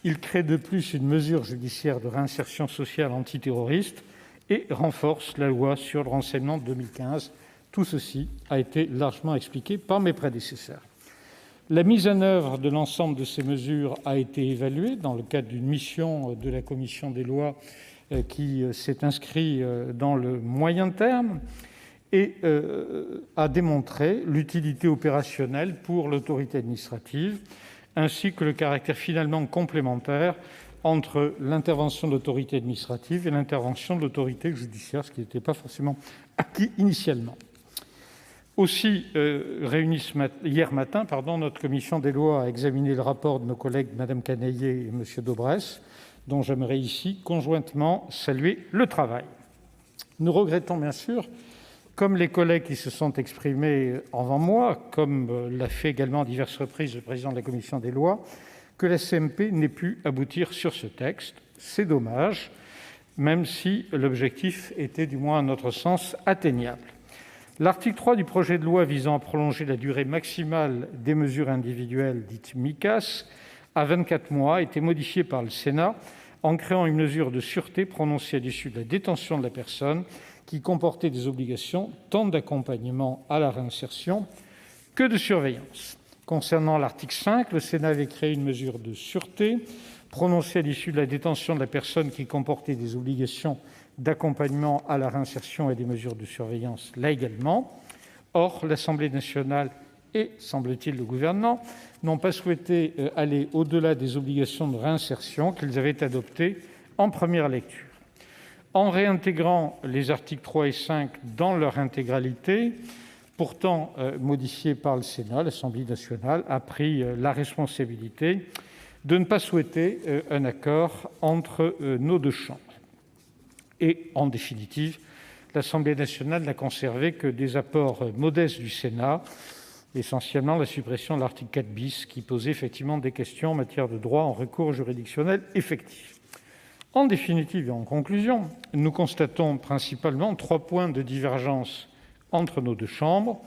Il crée de plus une mesure judiciaire de réinsertion sociale antiterroriste et renforce la loi sur le renseignement de 2015. Tout ceci a été largement expliqué par mes prédécesseurs. La mise en œuvre de l'ensemble de ces mesures a été évaluée dans le cadre d'une mission de la commission des lois qui s'est inscrite dans le moyen terme. et a démontré l'utilité opérationnelle pour l'autorité administrative, ainsi que le caractère finalement complémentaire entre l'intervention de l'autorité administrative et l'intervention de l'autorité judiciaire, ce qui n'était pas forcément acquis initialement. Aussi, réunie hier matin, notre commission des lois a examiné le rapport de nos collègues Mme Canayer et M. Daubresse, dont j'aimerais ici conjointement saluer le travail. Nous regrettons bien sûr, comme les collègues qui se sont exprimés avant moi, comme l'a fait également à diverses reprises le président de la commission des lois, que la CMP n'ait pu aboutir sur ce texte. C'est dommage, même si l'objectif était, du moins à notre sens, atteignable. L'article 3 du projet de loi visant à prolonger la durée maximale des mesures individuelles, dites MICAS, à 24 mois, a été modifié par le Sénat en créant une mesure de sûreté prononcée à l'issue de la détention de la personne qui comportait des obligations tant d'accompagnement à la réinsertion que de surveillance. Concernant l'article 5, le Sénat avait créé une mesure de sûreté prononcée à l'issue de la détention de la personne qui comportait des obligations d'accompagnement à la réinsertion et des mesures de surveillance là également. Or, l'Assemblée nationale et, semble-t-il, le Gouvernement n'ont pas souhaité aller au-delà des obligations de réinsertion qu'ils avaient adoptées en première lecture. En réintégrant les articles 3 et 5 dans leur intégralité, pourtant modifiés par le Sénat, l'Assemblée nationale a pris la responsabilité de ne pas souhaiter un accord entre nos deux chambres. Et, en définitive, l'Assemblée nationale n'a conservé que des apports modestes du Sénat, essentiellement la suppression de l'article 4 bis, qui posait effectivement des questions en matière de droit en recours juridictionnel effectif. En définitive et en conclusion, nous constatons principalement 3 points de divergence entre nos deux chambres.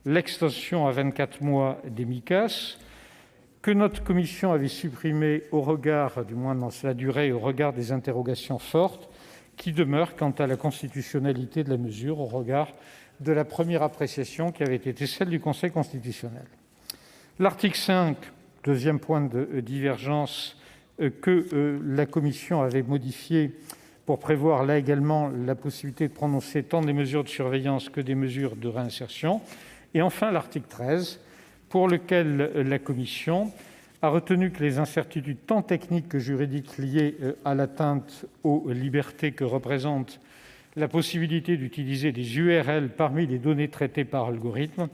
L'extension à 24 mois des MICAS, que notre commission avait supprimée au regard, du moins dans sa durée, au regard des interrogations fortes qui demeurent quant à la constitutionnalité de la mesure au regard de la première appréciation qui avait été celle du Conseil constitutionnel. L'article 5, deuxième point de divergence, que la commission avait modifié pour prévoir là également la possibilité de prononcer tant des mesures de surveillance que des mesures de réinsertion. Et enfin, l'article 13, pour lequel la commission a retenu que les incertitudes tant techniques que juridiques liées à l'atteinte aux libertés que représente la possibilité d'utiliser des URL parmi les données traitées par algorithme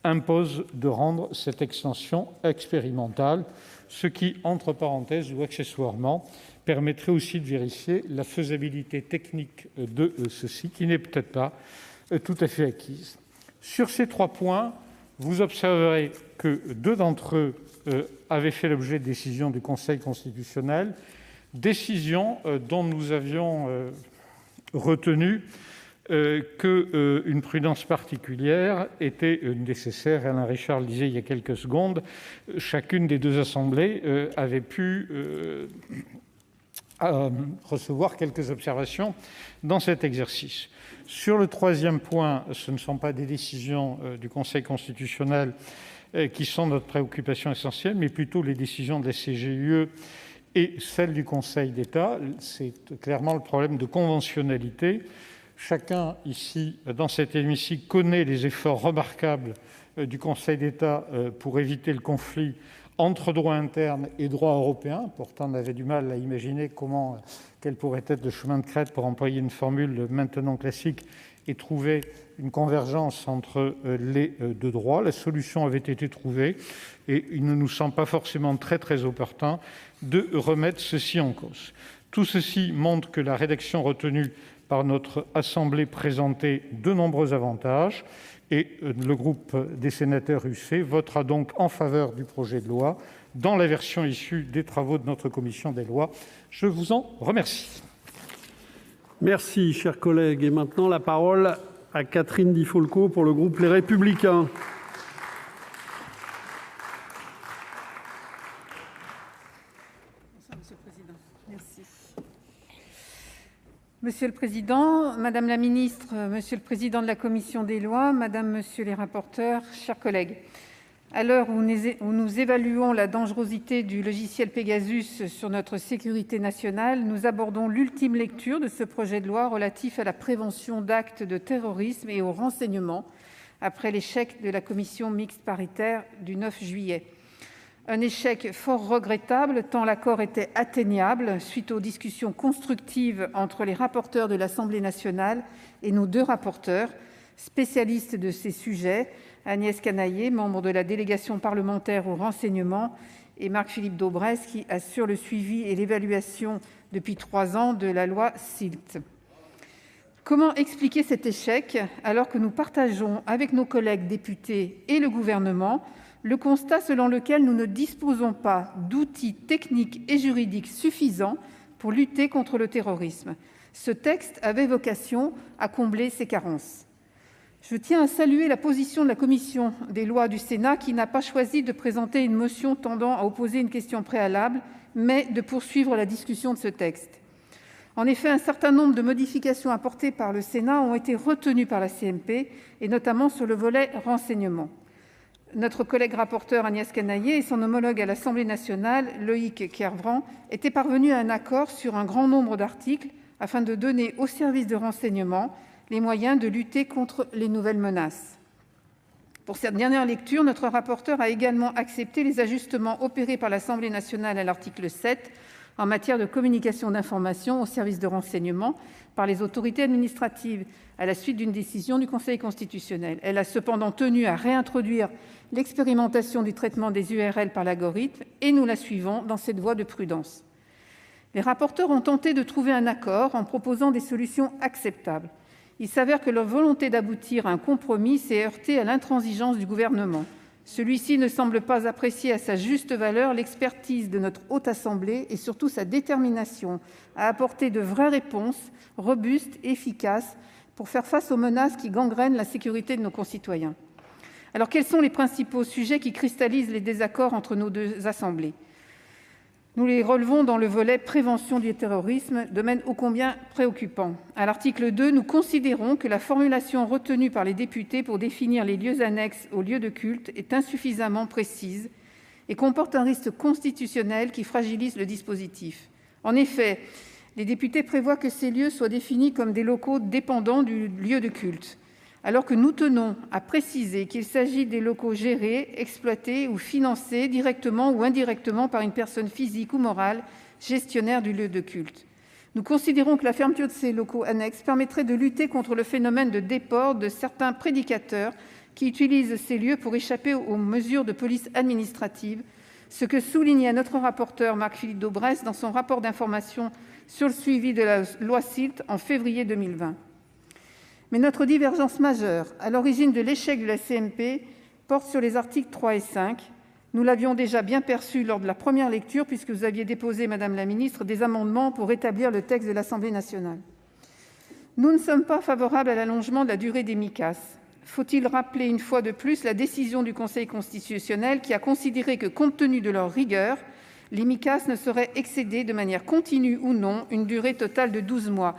imposent de rendre cette extension expérimentale, ce qui, entre parenthèses ou accessoirement, permettrait aussi de vérifier la faisabilité technique de ceci, qui n'est peut-être pas tout à fait acquise. Sur ces 3 points, vous observerez que 2 d'entre eux avaient fait l'objet de décisions du Conseil constitutionnel, décisions dont nous avions retenu qu'une prudence particulière était nécessaire. Alain Richard le disait il y a quelques secondes, chacune des 2 assemblées avait pu recevoir quelques observations dans cet exercice. Sur le 3e point, ce ne sont pas des décisions du Conseil constitutionnel qui sont notre préoccupation essentielle, mais plutôt les décisions de la CJUE et celles du Conseil d'État. C'est clairement le problème de conventionnalité. Chacun ici, dans cet hémicycle, connaît les efforts remarquables du Conseil d'État pour éviter le conflit entre droit interne et droit européen. Pourtant, on avait du mal à imaginer quel pourrait être le chemin de crête, pour employer une formule maintenant classique, et trouver une convergence entre les 2 droits. La solution avait été trouvée et il ne nous semble pas forcément très opportun de remettre ceci en cause. Tout ceci montre que la rédaction retenue par notre Assemblée présentait de nombreux avantages et le groupe des sénateurs UC votera donc en faveur du projet de loi dans la version issue des travaux de notre commission des lois. Je vous en remercie. Merci, chers collègues. Et maintenant, la parole à Catherine Di Folco pour le groupe Les Républicains. Monsieur le président, madame la ministre, monsieur le président de la commission des lois, madame, monsieur les rapporteurs, chers collègues, À l'heure où nous évaluons la dangerosité du logiciel Pegasus sur notre sécurité nationale, nous abordons l'ultime lecture de ce projet de loi relatif à la prévention d'actes de terrorisme et au renseignement, après l'échec de la commission mixte paritaire du 9 juillet. Un échec fort regrettable, tant l'accord était atteignable suite aux discussions constructives entre les rapporteurs de l'Assemblée nationale et nos deux rapporteurs, spécialistes de ces sujets, Agnès Canayer, membre de la délégation parlementaire au renseignement, et Marc-Philippe Daubresse, qui assure le suivi et l'évaluation depuis 3 ans de la loi SILT. Comment expliquer cet échec alors que nous partageons avec nos collègues députés et le gouvernement le constat selon lequel nous ne disposons pas d'outils techniques et juridiques suffisants pour lutter contre le terrorisme ? Ce texte avait vocation à combler ces carences. Je tiens à saluer la position de la commission des lois du Sénat, qui n'a pas choisi de présenter une motion tendant à opposer une question préalable, mais de poursuivre la discussion de ce texte. En effet, un certain nombre de modifications apportées par le Sénat ont été retenues par la CMP, et notamment sur le volet renseignement. Notre collègue rapporteur Agnès Canayer et son homologue à l'Assemblée nationale, Loïc Kervran, étaient parvenus à un accord sur un grand nombre d'articles afin de donner aux services de renseignement les moyens de lutter contre les nouvelles menaces. Pour cette dernière lecture, notre rapporteur a également accepté les ajustements opérés par l'Assemblée nationale à l'article 7 en matière de communication d'informations aux services de renseignement par les autorités administratives, à la suite d'une décision du Conseil constitutionnel. Elle a cependant tenu à réintroduire l'expérimentation du traitement des URL par l'algorithme, et nous la suivons dans cette voie de prudence. Les rapporteurs ont tenté de trouver un accord en proposant des solutions acceptables. Il s'avère que leur volonté d'aboutir à un compromis s'est heurtée à l'intransigeance du gouvernement. Celui-ci ne semble pas apprécier à sa juste valeur l'expertise de notre Haute Assemblée et surtout sa détermination à apporter de vraies réponses robustes et efficaces pour faire face aux menaces qui gangrènent la sécurité de nos concitoyens. Alors, quels sont les principaux sujets qui cristallisent les désaccords entre nos deux assemblées ? Nous les relevons dans le volet prévention du terrorisme, domaine ô combien préoccupant. À l'article 2, nous considérons que la formulation retenue par les députés pour définir les lieux annexes aux lieux de culte est insuffisamment précise et comporte un risque constitutionnel qui fragilise le dispositif. En effet, les députés prévoient que ces lieux soient définis comme des locaux dépendants du lieu de culte, alors que nous tenons à préciser qu'il s'agit des locaux gérés, exploités ou financés directement ou indirectement par une personne physique ou morale gestionnaire du lieu de culte. Nous considérons que la fermeture de ces locaux annexes permettrait de lutter contre le phénomène de déport de certains prédicateurs qui utilisent ces lieux pour échapper aux mesures de police administrative, ce que soulignait notre rapporteur Marc-Philippe Daubresse dans son rapport d'information sur le suivi de la loi SILT en février 2020. Mais notre divergence majeure, à l'origine de l'échec de la CMP, porte sur les articles 3 et 5. Nous l'avions déjà bien perçu lors de la première lecture, puisque vous aviez déposé, Madame la Ministre, des amendements pour rétablir le texte de l'Assemblée nationale. Nous ne sommes pas favorables à l'allongement de la durée des Micas. Faut-il rappeler une fois de plus la décision du Conseil constitutionnel qui a considéré que, compte tenu de leur rigueur, les Micas ne sauraient excéder de manière continue ou non une durée totale de 12 mois.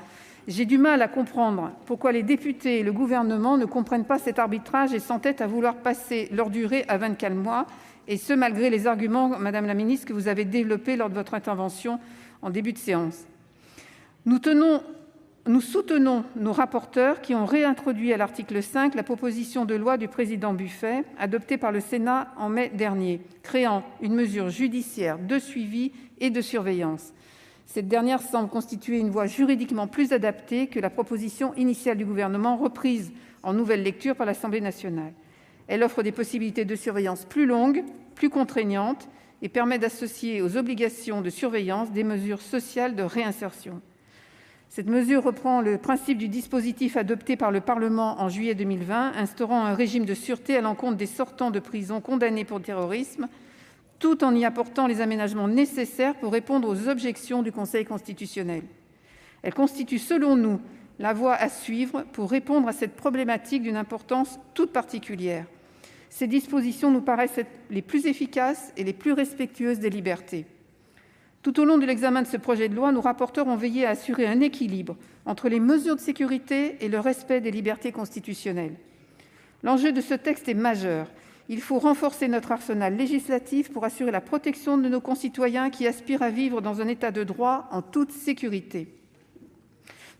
J'ai du mal à comprendre pourquoi les députés et le gouvernement ne comprennent pas cet arbitrage et s'entêtent à vouloir passer leur durée à 24 mois, et ce malgré les arguments, Madame la Ministre, que vous avez développés lors de votre intervention en début de séance. Nous soutenons nos rapporteurs qui ont réintroduit à l'article 5 la proposition de loi du président Buffet, adoptée par le Sénat en mai dernier, créant une mesure judiciaire de suivi et de surveillance. Cette dernière semble constituer une voie juridiquement plus adaptée que la proposition initiale du Gouvernement, reprise en nouvelle lecture par l'Assemblée nationale. Elle offre des possibilités de surveillance plus longues, plus contraignantes, et permet d'associer aux obligations de surveillance des mesures sociales de réinsertion. Cette mesure reprend le principe du dispositif adopté par le Parlement en juillet 2020, instaurant un régime de sûreté à l'encontre des sortants de prison condamnés pour terrorisme, tout en y apportant les aménagements nécessaires pour répondre aux objections du Conseil constitutionnel. Elle constitue, selon nous, la voie à suivre pour répondre à cette problématique d'une importance toute particulière. Ces dispositions nous paraissent être les plus efficaces et les plus respectueuses des libertés. Tout au long de l'examen de ce projet de loi, nos rapporteurs ont veillé à assurer un équilibre entre les mesures de sécurité et le respect des libertés constitutionnelles. L'enjeu de ce texte est majeur. Il faut renforcer notre arsenal législatif pour assurer la protection de nos concitoyens qui aspirent à vivre dans un État de droit en toute sécurité.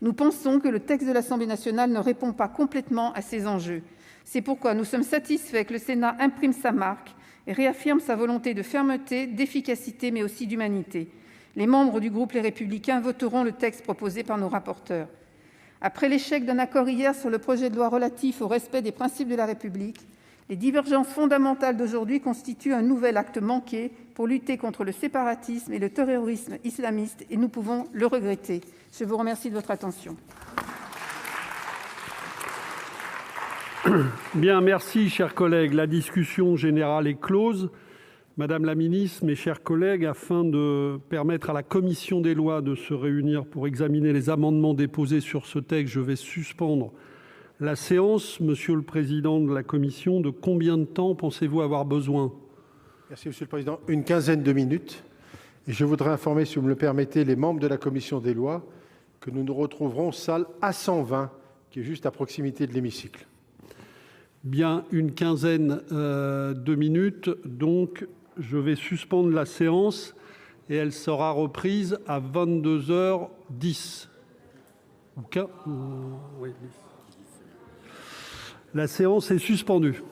Nous pensons que le texte de l'Assemblée nationale ne répond pas complètement à ces enjeux. C'est pourquoi nous sommes satisfaits que le Sénat imprime sa marque et réaffirme sa volonté de fermeté, d'efficacité, mais aussi d'humanité. Les membres du groupe Les Républicains voteront le texte proposé par nos rapporteurs. Après l'échec d'un accord hier sur le projet de loi relatif au respect des principes de la République, les divergences fondamentales d'aujourd'hui constituent un nouvel acte manqué pour lutter contre le séparatisme et le terrorisme islamiste, et nous pouvons le regretter. Je vous remercie de votre attention. Bien, merci, chers collègues. La discussion générale est close. Madame la ministre, mes chers collègues, afin de permettre à la commission des lois de se réunir pour examiner les amendements déposés sur ce texte, je vais suspendre la séance. Monsieur le président de la commission, de combien de temps pensez-vous avoir besoin ? Merci, Monsieur le Président. Une quinzaine de minutes. Et je voudrais informer, si vous me le permettez, les membres de la commission des lois que nous nous retrouverons salle A120, qui est juste à proximité de l'hémicycle. Bien, une quinzaine de minutes. Donc, je vais suspendre la séance et elle sera reprise à 22h10. Oui. La séance est suspendue.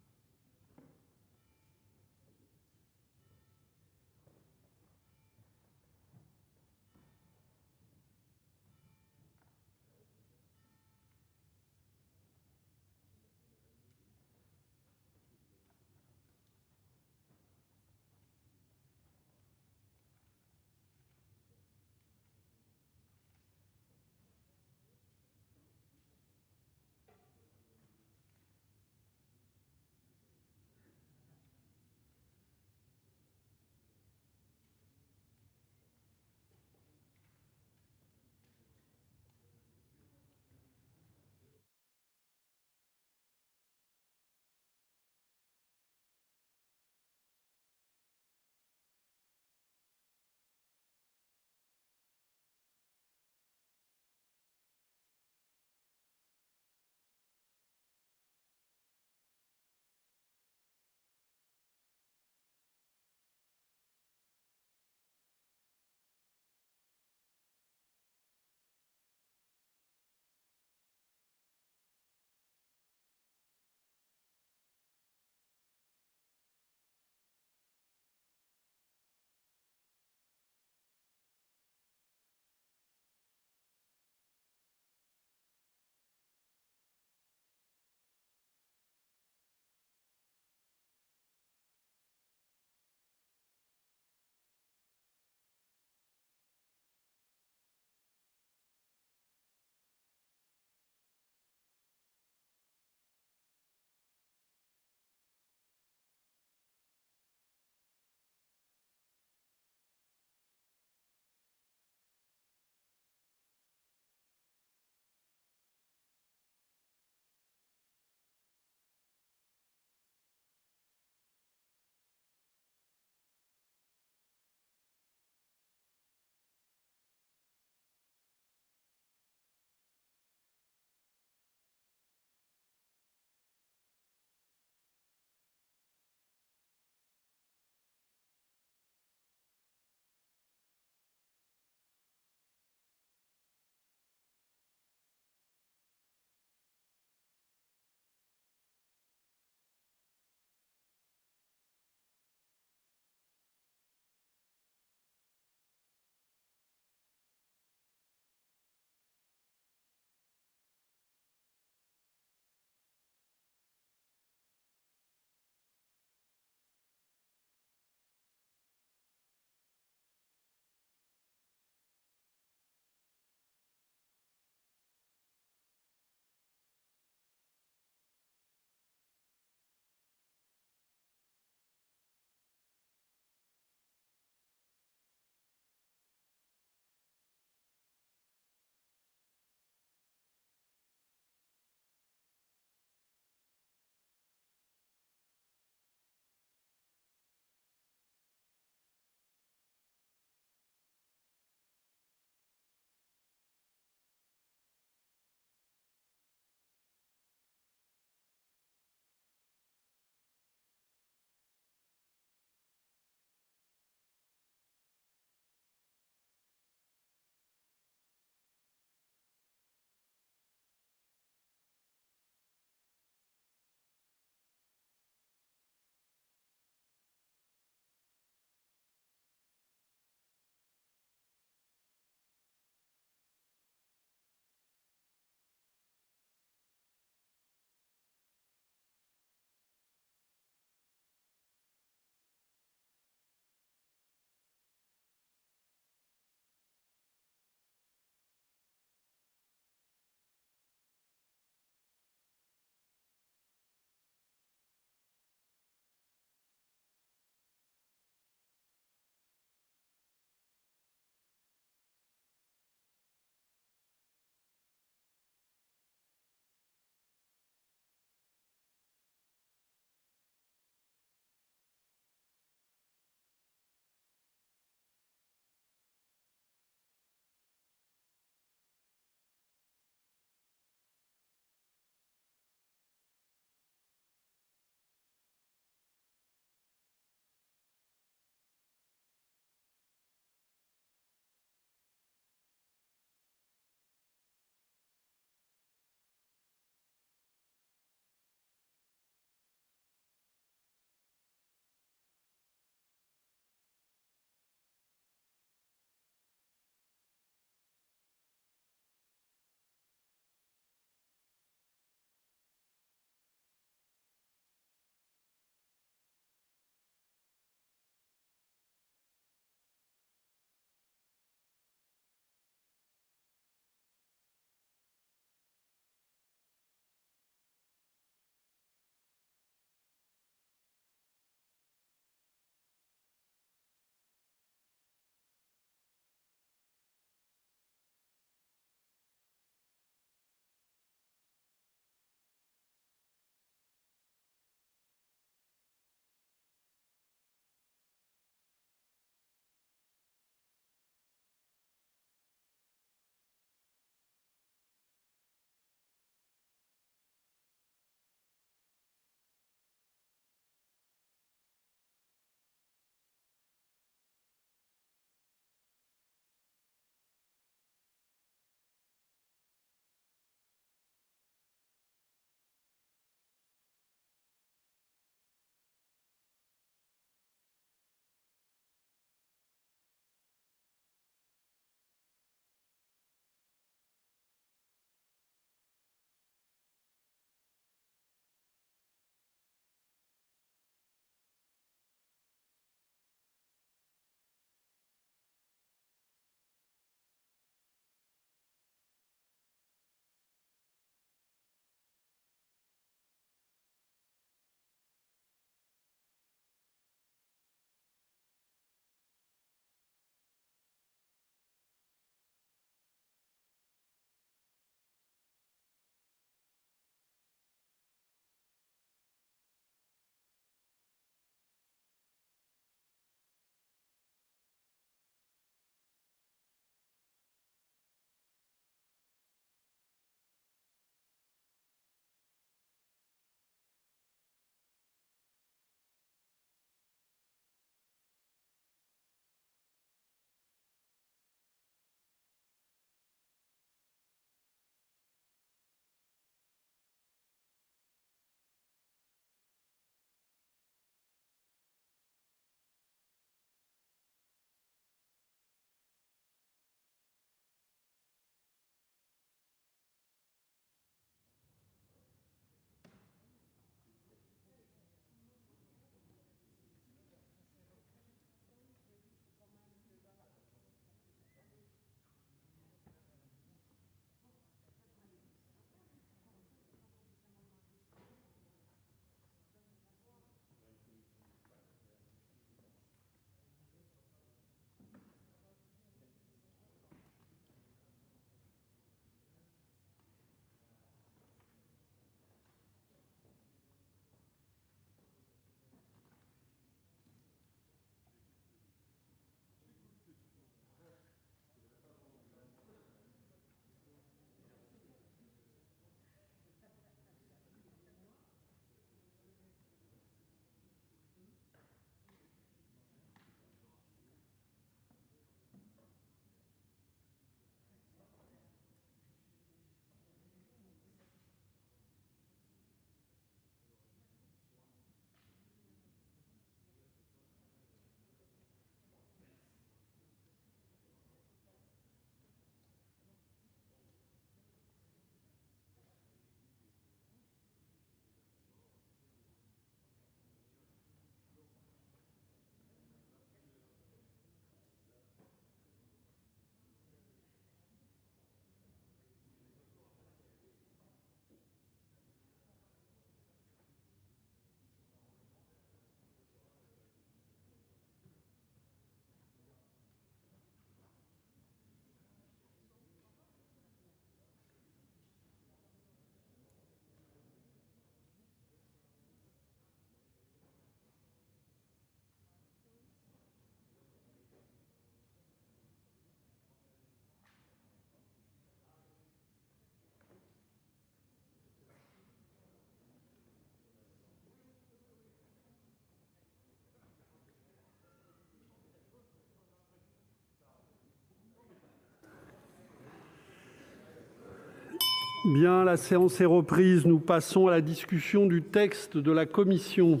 Bien, la séance est reprise. Nous passons à la discussion du texte de la commission.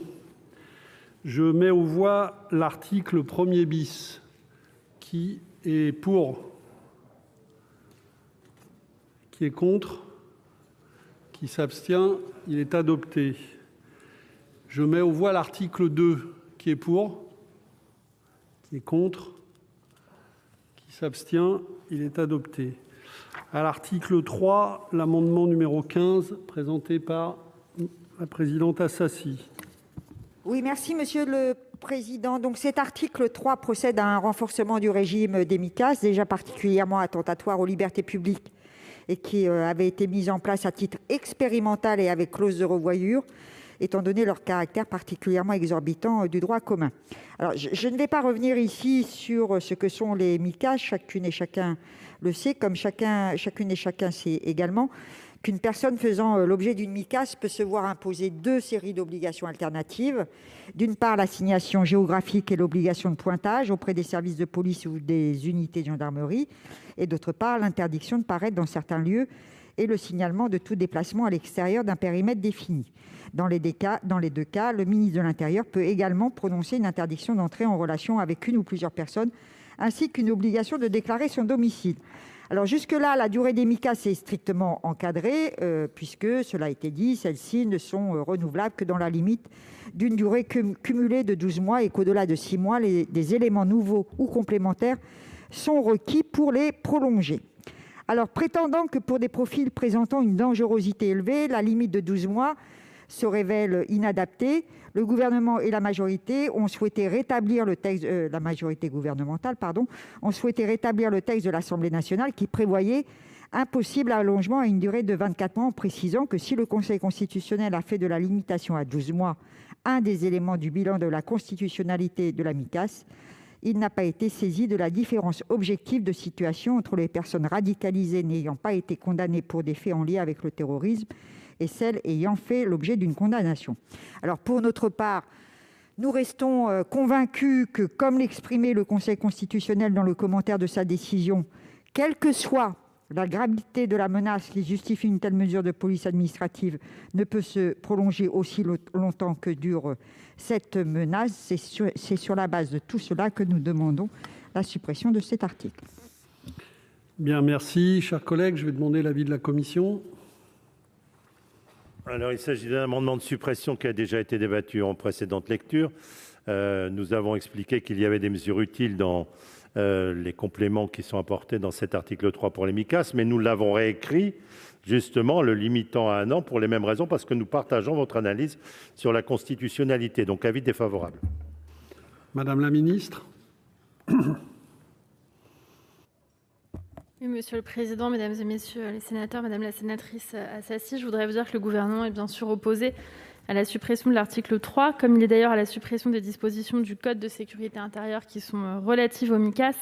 Je mets aux voix l'article 1er bis. Qui est pour? Qui est contre? Qui s'abstient? Il est adopté. Je mets aux voix l'article 2. Qui est pour? Qui est contre? Qui s'abstient? Il est adopté. À l'article 3, l'amendement numéro 15, présenté par la présidente Assassi. Oui, merci, Monsieur le Président. Donc, cet article 3 procède à un renforcement du régime des Micas, déjà particulièrement attentatoire aux libertés publiques et qui avait été mis en place à titre expérimental et avec clause de revoyure, étant donné leur caractère particulièrement exorbitant du droit commun. Alors, je ne vais pas revenir ici sur ce que sont les Micas. Chacune et chacun le sait, comme chacune et chacun sait également qu'une personne faisant l'objet d'une Micas peut se voir imposer deux séries d'obligations alternatives. D'une part, l'assignation géographique et l'obligation de pointage auprès des services de police ou des unités de gendarmerie, et d'autre part, l'interdiction de paraître dans certains lieux et le signalement de tout déplacement à l'extérieur d'un périmètre défini. Dans les deux cas, le ministre de l'Intérieur peut également prononcer une interdiction d'entrer en relation avec une ou plusieurs personnes, ainsi qu'une obligation de déclarer son domicile. Alors jusque-là, la durée des Micas est strictement encadrée, puisque, cela a été dit, celles-ci ne sont renouvelables que dans la limite d'une durée cumulée de 12 mois et qu'au-delà de 6 mois, des éléments nouveaux ou complémentaires sont requis pour les prolonger. Alors, prétendant que pour des profils présentant une dangerosité élevée, la limite de 12 mois se révèle inadaptée, le gouvernement et la majorité ont souhaité rétablir le texte, la majorité gouvernementale, ont souhaité rétablir le texte de l'Assemblée nationale qui prévoyait un possible allongement à une durée de 24 mois en précisant que si le Conseil constitutionnel a fait de la limitation à 12 mois un des éléments du bilan de la constitutionnalité de la Micas, il n'a pas été saisi de la différence objective de situation entre les personnes radicalisées n'ayant pas été condamnées pour des faits en lien avec le terrorisme et celles ayant fait l'objet d'une condamnation. Alors, pour notre part, nous restons convaincus que, comme l'exprimait le Conseil constitutionnel dans le commentaire de sa décision, quelle que soit la gravité de la menace qui justifie une telle mesure de police administrative ne peut se prolonger aussi longtemps que dure cette menace. C'est sur la base de tout cela que nous demandons la suppression de cet article. Bien, merci, chers collègues. Je vais demander l'avis de la commission. Alors, il s'agit d'un amendement de suppression qui a déjà été débattu en précédente lecture. Nous avons expliqué qu'il y avait des mesures utiles dans les compléments qui sont apportés dans cet article 3 pour les Micas, mais nous l'avons réécrit, justement, le limitant à 1 an pour les mêmes raisons, parce que nous partageons votre analyse sur la constitutionnalité. Donc, avis défavorable. Madame la ministre. Oui, Monsieur le Président, Mesdames et Messieurs les sénateurs, Madame la sénatrice Assassi, je voudrais vous dire que le Gouvernement est bien sûr opposé à la suppression de l'article 3, comme il est d'ailleurs à la suppression des dispositions du Code de sécurité intérieure qui sont relatives aux Micas.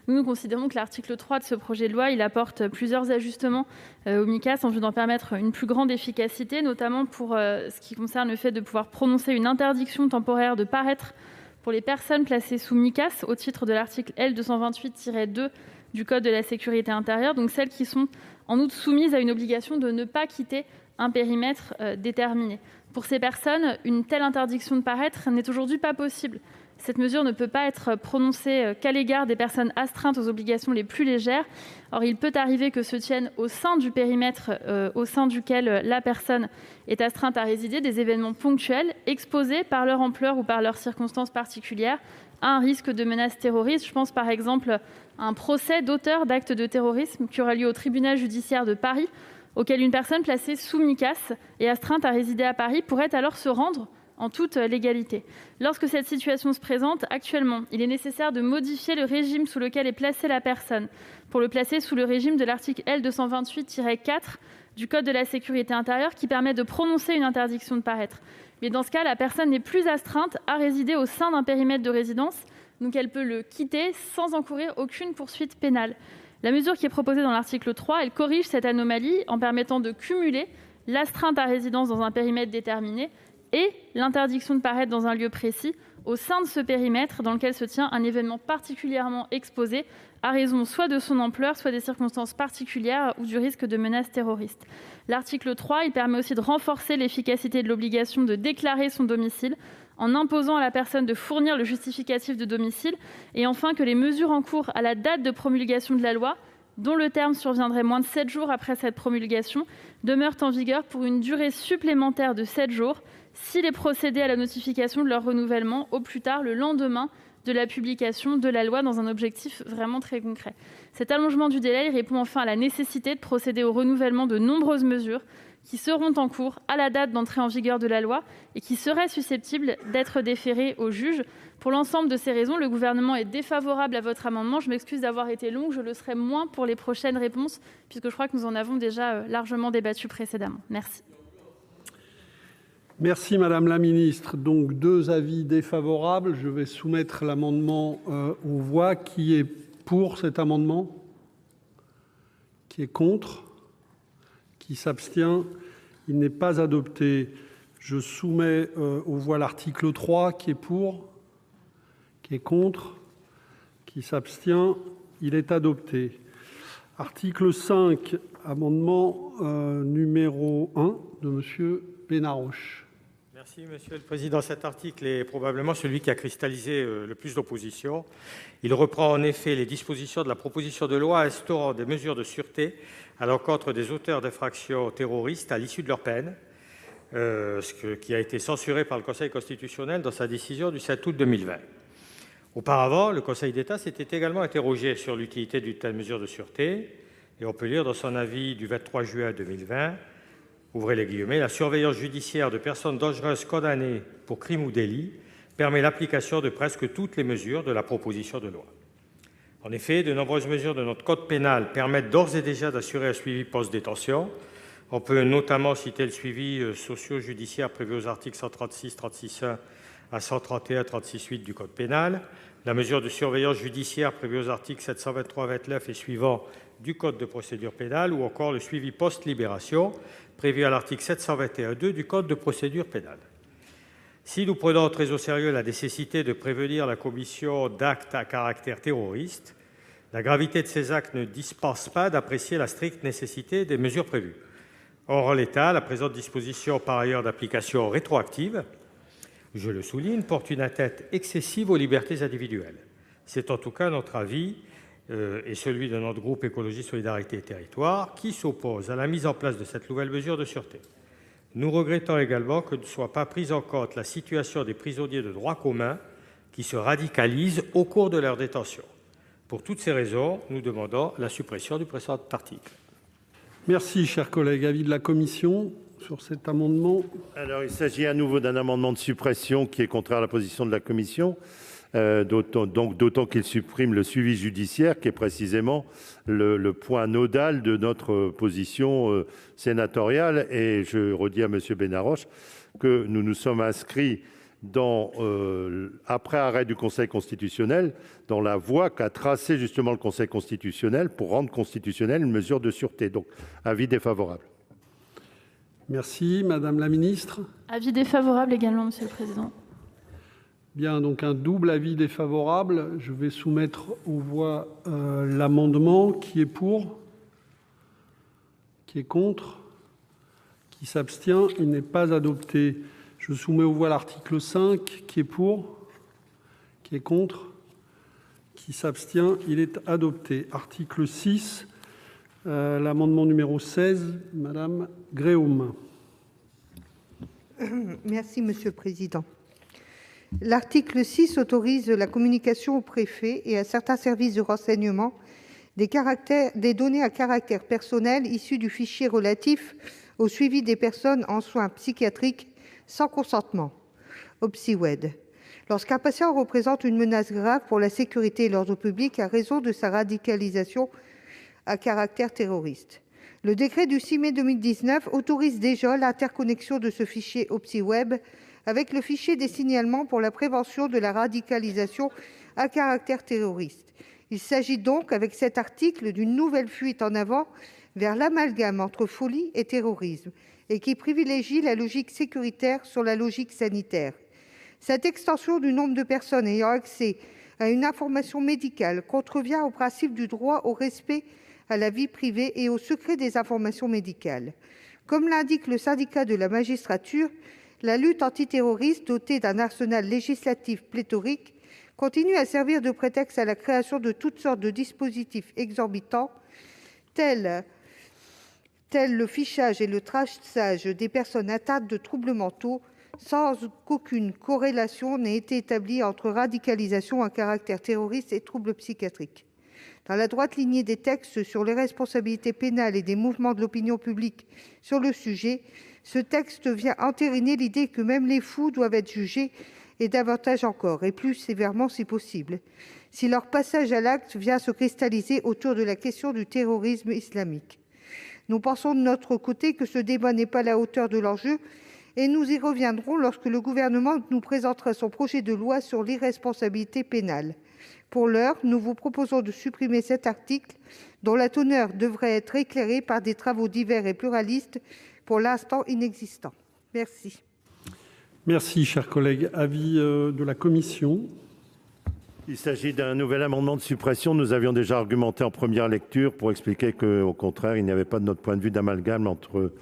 Nous considérons que l'article 3 de ce projet de loi, il apporte plusieurs ajustements aux Micas en vue d'en permettre une plus grande efficacité, notamment pour ce qui concerne le fait de pouvoir prononcer une interdiction temporaire de paraître pour les personnes placées sous Micas au titre de l'article L228-2 du Code de la sécurité intérieure, donc celles qui sont en outre soumises à une obligation de ne pas quitter un périmètre déterminé. Pour ces personnes, une telle interdiction de paraître n'est aujourd'hui pas possible. Cette mesure ne peut pas être prononcée qu'à l'égard des personnes astreintes aux obligations les plus légères. Or, il peut arriver que se tiennent au sein du périmètre au sein duquel la personne est astreinte à résider des événements ponctuels exposés par leur ampleur ou par leurs circonstances particulières à un risque de menace terroriste. Je pense par exemple à un procès d'auteur d'actes de terrorisme qui aura lieu au tribunal judiciaire de Paris, auquel une personne placée sous Micas et astreinte à résider à Paris pourrait alors se rendre en toute légalité. Lorsque cette situation se présente, actuellement, il est nécessaire de modifier le régime sous lequel est placée la personne pour le placer sous le régime de l'article L228-4 du Code de la sécurité intérieure qui permet de prononcer une interdiction de paraître. Mais dans ce cas, la personne n'est plus astreinte à résider au sein d'un périmètre de résidence, donc elle peut le quitter sans encourir aucune poursuite pénale. La mesure qui est proposée dans l'article 3, elle corrige cette anomalie en permettant de cumuler l'astreinte à résidence dans un périmètre déterminé et l'interdiction de paraître dans un lieu précis au sein de ce périmètre dans lequel se tient un événement particulièrement exposé à raison soit de son ampleur, soit des circonstances particulières ou du risque de menace terroriste. L'article 3 permet aussi de renforcer l'efficacité de l'obligation de déclarer son domicile en imposant à la personne de fournir le justificatif de domicile, et enfin que les mesures en cours à la date de promulgation de la loi, dont le terme surviendrait moins de 7 jours après cette promulgation, demeurent en vigueur pour une durée supplémentaire de 7 jours, s'il est procédé à la notification de leur renouvellement au plus tard le lendemain de la publication de la loi, dans un objectif vraiment très concret. Cet allongement du délai répond enfin à la nécessité de procéder au renouvellement de nombreuses mesures qui seront en cours à la date d'entrée en vigueur de la loi et qui seraient susceptibles d'être déférées au juge. Pour l'ensemble de ces raisons, le Gouvernement est défavorable à votre amendement. Je m'excuse d'avoir été longue, je le serai moins pour les prochaines réponses, puisque je crois que nous en avons déjà largement débattu précédemment. Merci. Merci Madame la Ministre. Donc 2 avis défavorables. Je vais soumettre l'amendement aux voix. Qui est pour cet amendement? Qui est contre? Qui s'abstient? Il n'est pas adopté. Je soumets aux voix l'article 3. Qui est pour? Qui est contre? Qui s'abstient? Il est adopté. Article 5, amendement numéro 1 de Monsieur Benaroche. Merci Monsieur le Président. Cet article est probablement celui qui a cristallisé le plus d'opposition. Il reprend en effet les dispositions de la proposition de loi instaurant des mesures de sûreté à l'encontre des auteurs d'infractions terroristes à l'issue de leur peine, ce qui a été censuré par le Conseil constitutionnel dans sa décision du 7 août 2020. Auparavant, le Conseil d'État s'était également interrogé sur l'utilité d'une telle mesure de sûreté, et on peut lire dans son avis du 23 juin 2020, ouvrez les guillemets, la surveillance judiciaire de personnes dangereuses condamnées pour crime ou délit permet l'application de presque toutes les mesures de la proposition de loi. En effet, de nombreuses mesures de notre code pénal permettent d'ores et déjà d'assurer un suivi post-détention. On peut notamment citer le suivi socio-judiciaire prévu aux articles 136, 36.1 à 131, 36.8 du code pénal, la mesure de surveillance judiciaire prévue aux articles 723, 29 et suivants du code de procédure pénale, ou encore le suivi post-libération prévu à l'article 721.2 du code de procédure pénale. Si nous prenons très au sérieux la nécessité de prévenir la commission d'actes à caractère terroriste, la gravité de ces actes ne dispense pas d'apprécier la stricte nécessité des mesures prévues. Or, en l'état, la présente disposition, par ailleurs d'application rétroactive, je le souligne, porte une atteinte excessive aux libertés individuelles. C'est en tout cas notre avis et celui de notre groupe Écologie, Solidarité et Territoires qui s'oppose à la mise en place de cette nouvelle mesure de sûreté. Nous regrettons également que ne soit pas prise en compte la situation des prisonniers de droit commun qui se radicalisent au cours de leur détention. Pour toutes ces raisons, nous demandons la suppression du présent article. Merci, chers collègues. Avis de la commission sur cet amendement. Alors, il s'agit à nouveau d'un amendement de suppression qui est contraire à la position de la commission, d'autant qu'il supprime le suivi judiciaire, qui est précisément le point nodal de notre position sénatoriale. Et je redis à M. Benaroche que nous nous sommes inscrits après arrêt du Conseil constitutionnel, dans la voie qu'a tracée justement le Conseil constitutionnel pour rendre constitutionnelle une mesure de sûreté. Donc, avis défavorable. Merci. Madame la Ministre. Avis défavorable également, Monsieur le Président. Bien, donc un double avis défavorable. Je vais soumettre aux voix l'amendement. Qui est pour? Qui est contre? Qui s'abstient? Il n'est pas adopté. Je soumets aux voix l'article 5. Qui est pour? Qui est contre? Qui s'abstient? Il est adopté. Article 6, l'amendement numéro 16, Madame Gréaume. Merci, Monsieur le Président. L'article 6 autorise la communication au préfet et à certains services de renseignement des données à caractère personnel issues du fichier relatif au suivi des personnes en soins psychiatriques sans consentement, OPSI-WED, lorsqu'un patient représente une menace grave pour la sécurité et l'ordre public à raison de sa radicalisation à caractère terroriste. Le décret du 6 mai 2019 autorise déjà l'interconnexion de ce fichier OPSI-WEB avec le fichier des signalements pour la prévention de la radicalisation à caractère terroriste. Il s'agit donc, avec cet article, d'une nouvelle fuite en avant vers l'amalgame entre folie et terrorisme, et qui privilégie la logique sécuritaire sur la logique sanitaire. Cette extension du nombre de personnes ayant accès à une information médicale contrevient au principe du droit au respect à la vie privée et au secret des informations médicales. Comme l'indique le syndicat de la magistrature, la lutte antiterroriste, dotée d'un arsenal législatif pléthorique, continue à servir de prétexte à la création de toutes sortes de dispositifs exorbitants, tels le fichage et le traçage des personnes atteintes de troubles mentaux, sans qu'aucune corrélation n'ait été établie entre radicalisation à caractère terroriste et troubles psychiatriques. Dans la droite lignée des textes sur les responsabilités pénales et des mouvements de l'opinion publique sur le sujet, ce texte vient entériner l'idée que même les fous doivent être jugés, et davantage encore, et plus sévèrement si possible, si leur passage à l'acte vient se cristalliser autour de la question du terrorisme islamique. Nous pensons de notre côté que ce débat n'est pas à la hauteur de l'enjeu, et nous y reviendrons lorsque le Gouvernement nous présentera son projet de loi sur l'irresponsabilité pénale. Pour l'heure, nous vous proposons de supprimer cet article, dont la teneur devrait être éclairée par des travaux divers et pluralistes, pour l'instant inexistants. Merci. Merci, chers collègues. Avis de la commission. Il s'agit d'un nouvel amendement de suppression. Nous avions déjà argumenté en première lecture pour expliquer qu'au contraire, il n'y avait pas de notre point de vue d'amalgame entre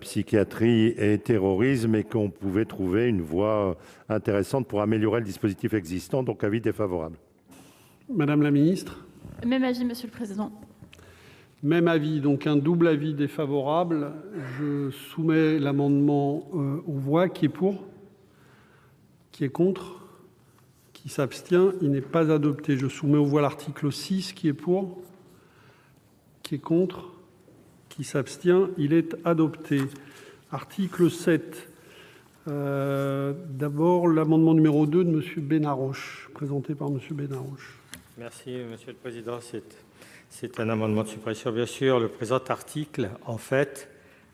psychiatrie et terrorisme et qu'on pouvait trouver une voie intéressante pour améliorer le dispositif existant. Donc, avis défavorable. Madame la ministre. Même avis, Monsieur le Président. Même avis, donc un double avis défavorable. Je soumets l'amendement aux voix. Qui est pour? Qui est contre? Qui s'abstient? Il n'est pas adopté. Je soumets aux voix l'article 6. Qui est pour? Qui est contre? Qui s'abstient? Il est adopté. Article 7. D'abord, l'amendement numéro 2 de M. Benarroche, présenté par M. Benarroche. Merci, Monsieur le Président. C'est un amendement de suppression, bien sûr. Le présent article, en fait,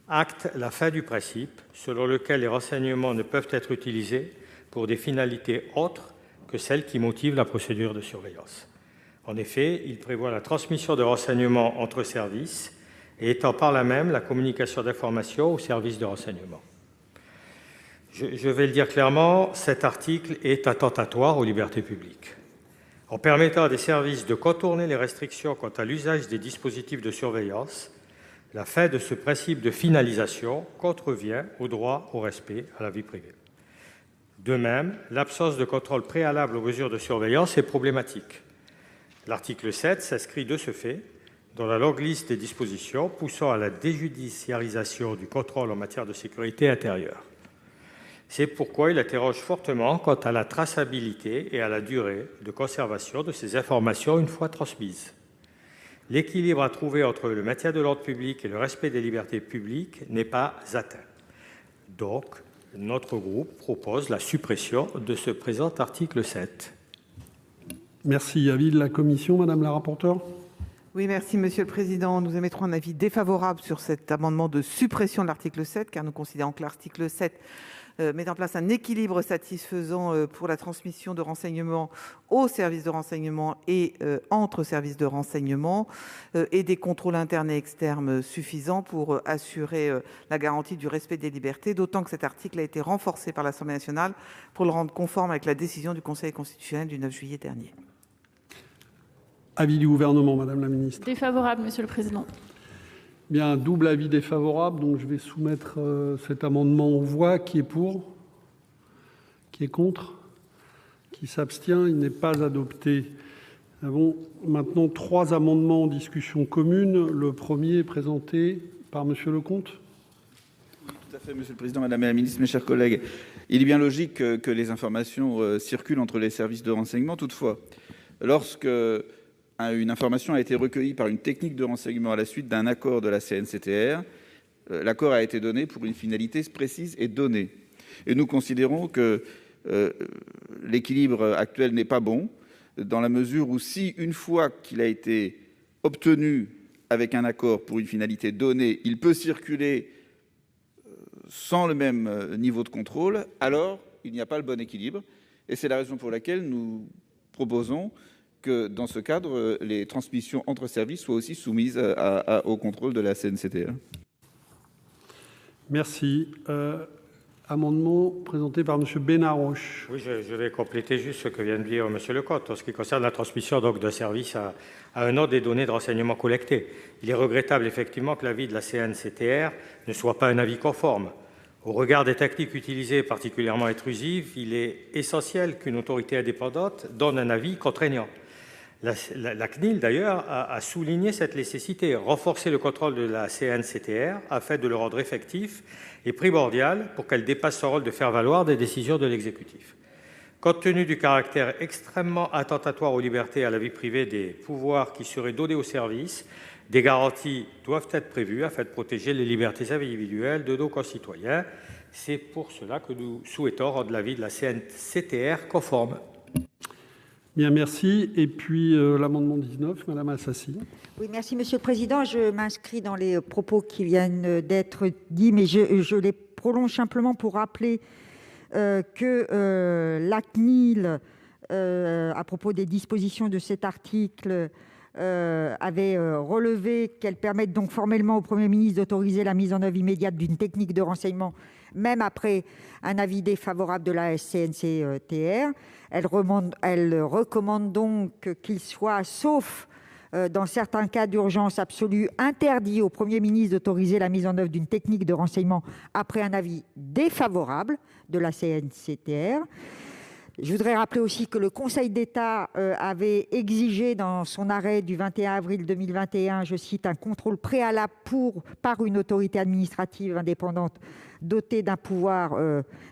acte la fin du principe selon lequel les renseignements ne peuvent être utilisés pour des finalités autres que celles qui motivent la procédure de surveillance. En effet, il prévoit la transmission de renseignements entre services et étend par là même la communication d'informations aux services de renseignement. Je vais le dire clairement, cet article est attentatoire aux libertés publiques. En permettant à des services de contourner les restrictions quant à l'usage des dispositifs de surveillance, la fin de ce principe de finalisation contrevient au droit au respect à la vie privée. De même, l'absence de contrôle préalable aux mesures de surveillance est problématique. L'article 7 s'inscrit de ce fait dans la longue liste des dispositions poussant à la déjudiciarisation du contrôle en matière de sécurité intérieure. C'est pourquoi il interroge fortement quant à la traçabilité et à la durée de conservation de ces informations une fois transmises. L'équilibre à trouver entre le maintien de l'ordre public et le respect des libertés publiques n'est pas atteint. Donc, notre groupe propose la suppression de ce présent article 7. Merci. Avis de la commission, Madame la rapporteure. Oui, merci, Monsieur le Président. Nous émettrons un avis défavorable sur cet amendement de suppression de l'article 7, car nous considérons que l'article 7 met en place un équilibre satisfaisant pour la transmission de renseignements aux services de renseignement et entre services de renseignement et des contrôles internes et externes suffisants pour assurer la garantie du respect des libertés, d'autant que cet article a été renforcé par l'Assemblée nationale pour le rendre conforme avec la décision du Conseil constitutionnel du 9 juillet dernier. Avis du gouvernement, Madame la ministre. Défavorable, Monsieur le Président. Bien, un double avis défavorable, donc je vais soumettre cet amendement aux voix. Qui est pour? Qui est contre? Qui s'abstient? Il n'est pas adopté. Nous avons maintenant 3 amendements en discussion commune. Le premier est présenté par Monsieur Lecomte. Tout à fait, Monsieur le Président, Madame la Ministre, mes chers collègues. Il est bien logique que les informations circulent entre les services de renseignement. Toutefois, lorsque une information a été recueillie par une technique de renseignement à la suite d'un accord de la CNCTR, l'accord a été donné pour une finalité précise et donnée. Et nous considérons que l'équilibre actuel n'est pas bon, dans la mesure où si, une fois qu'il a été obtenu avec un accord pour une finalité donnée, il peut circuler sans le même niveau de contrôle, alors il n'y a pas le bon équilibre. Et c'est la raison pour laquelle nous proposons que, dans ce cadre, les transmissions entre services soient aussi soumises au contrôle de la CNCTR. Merci. amendement présenté par M. Benarroche. Oui, je vais compléter juste ce que vient de dire M. Leconte en ce qui concerne la transmission d'un service à un autre des données de renseignement collectées. Il est regrettable effectivement que l'avis de la CNCTR ne soit pas un avis conforme. Au regard des techniques utilisées particulièrement intrusives, il est essentiel qu'une autorité indépendante donne un avis contraignant. La CNIL, d'ailleurs, a souligné cette nécessité. Renforcer le contrôle de la CNCTR afin de le rendre effectif est primordial pour qu'elle dépasse son rôle de faire valoir des décisions de l'exécutif. Compte tenu du caractère extrêmement attentatoire aux libertés et à la vie privée des pouvoirs qui seraient donnés au service, des garanties doivent être prévues afin de protéger les libertés individuelles de nos concitoyens. C'est pour cela que nous souhaitons rendre l'avis de la CNCTR conforme. Bien, merci. Et puis l'amendement 19, Madame Assassi. Oui, merci Monsieur le Président. Je m'inscris dans les propos qui viennent d'être dits, mais je les prolonge simplement pour rappeler que la CNIL, à propos des dispositions de cet article, avait relevé qu'elles permettent donc formellement au Premier ministre d'autoriser la mise en œuvre immédiate d'une technique de renseignement, même après un avis défavorable de la CNCTR. Elle recommande donc qu'il soit, sauf dans certains cas d'urgence absolue, interdit au Premier ministre d'autoriser la mise en œuvre d'une technique de renseignement après un avis défavorable de la CNCTR. Je voudrais rappeler aussi que le Conseil d'État avait exigé dans son arrêt du 21 avril 2021, je cite, « un contrôle préalable par une autorité administrative indépendante dotée d'un pouvoir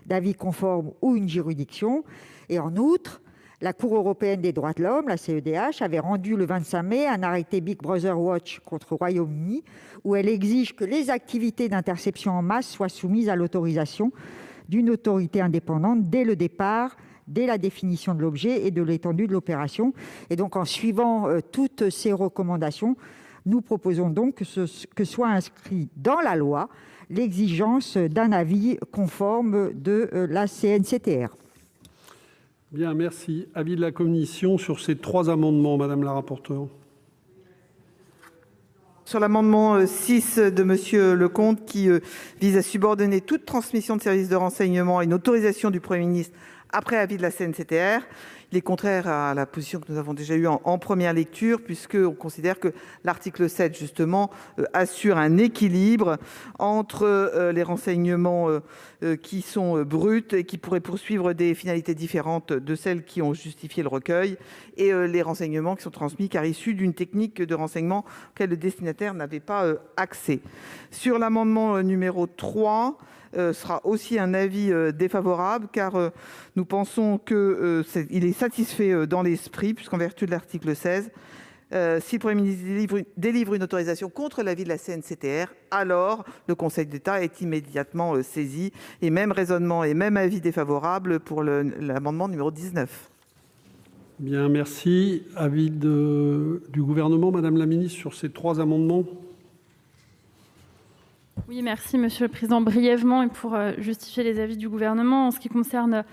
d'avis conforme ou une juridiction ». Et en outre, la Cour européenne des droits de l'homme, la CEDH, avait rendu le 25 mai un arrêté Big Brother Watch contre Royaume-Uni où elle exige que les activités d'interception en masse soient soumises à l'autorisation d'une autorité indépendante dès le départ, dès la définition de l'objet et de l'étendue de l'opération. Et donc, en suivant toutes ces recommandations, nous proposons donc que soit inscrit dans la loi l'exigence d'un avis conforme de la CNCTR. Bien, merci. Avis de la commission sur ces trois amendements, Madame la rapporteure. Sur l'amendement 6 de M. Leconte qui vise à subordonner toute transmission de services de renseignement à une autorisation du Premier ministre après avis de la CNCTR. Il est contraire à la position que nous avons déjà eue en première lecture, puisqu'on considère que l'article 7, justement, assure un équilibre entre les renseignements qui sont bruts et qui pourraient poursuivre des finalités différentes de celles qui ont justifié le recueil, et les renseignements qui sont transmis car issus d'une technique de renseignement auquel le destinataire n'avait pas accès. Sur l'amendement numéro 3, sera aussi un avis défavorable, car nous pensons qu'il est satisfait dans l'esprit, puisqu'en vertu de l'article 16, si le Premier ministre délivre une autorisation contre l'avis de la CNCTR, alors le Conseil d'État est immédiatement saisi. Et même raisonnement et même avis défavorable pour l'amendement numéro 19. Bien, merci. Avis du gouvernement, Madame la ministre, sur ces trois amendements. Oui, merci Monsieur le Président. Brièvement, et pour justifier les avis du gouvernement, en ce qui concerne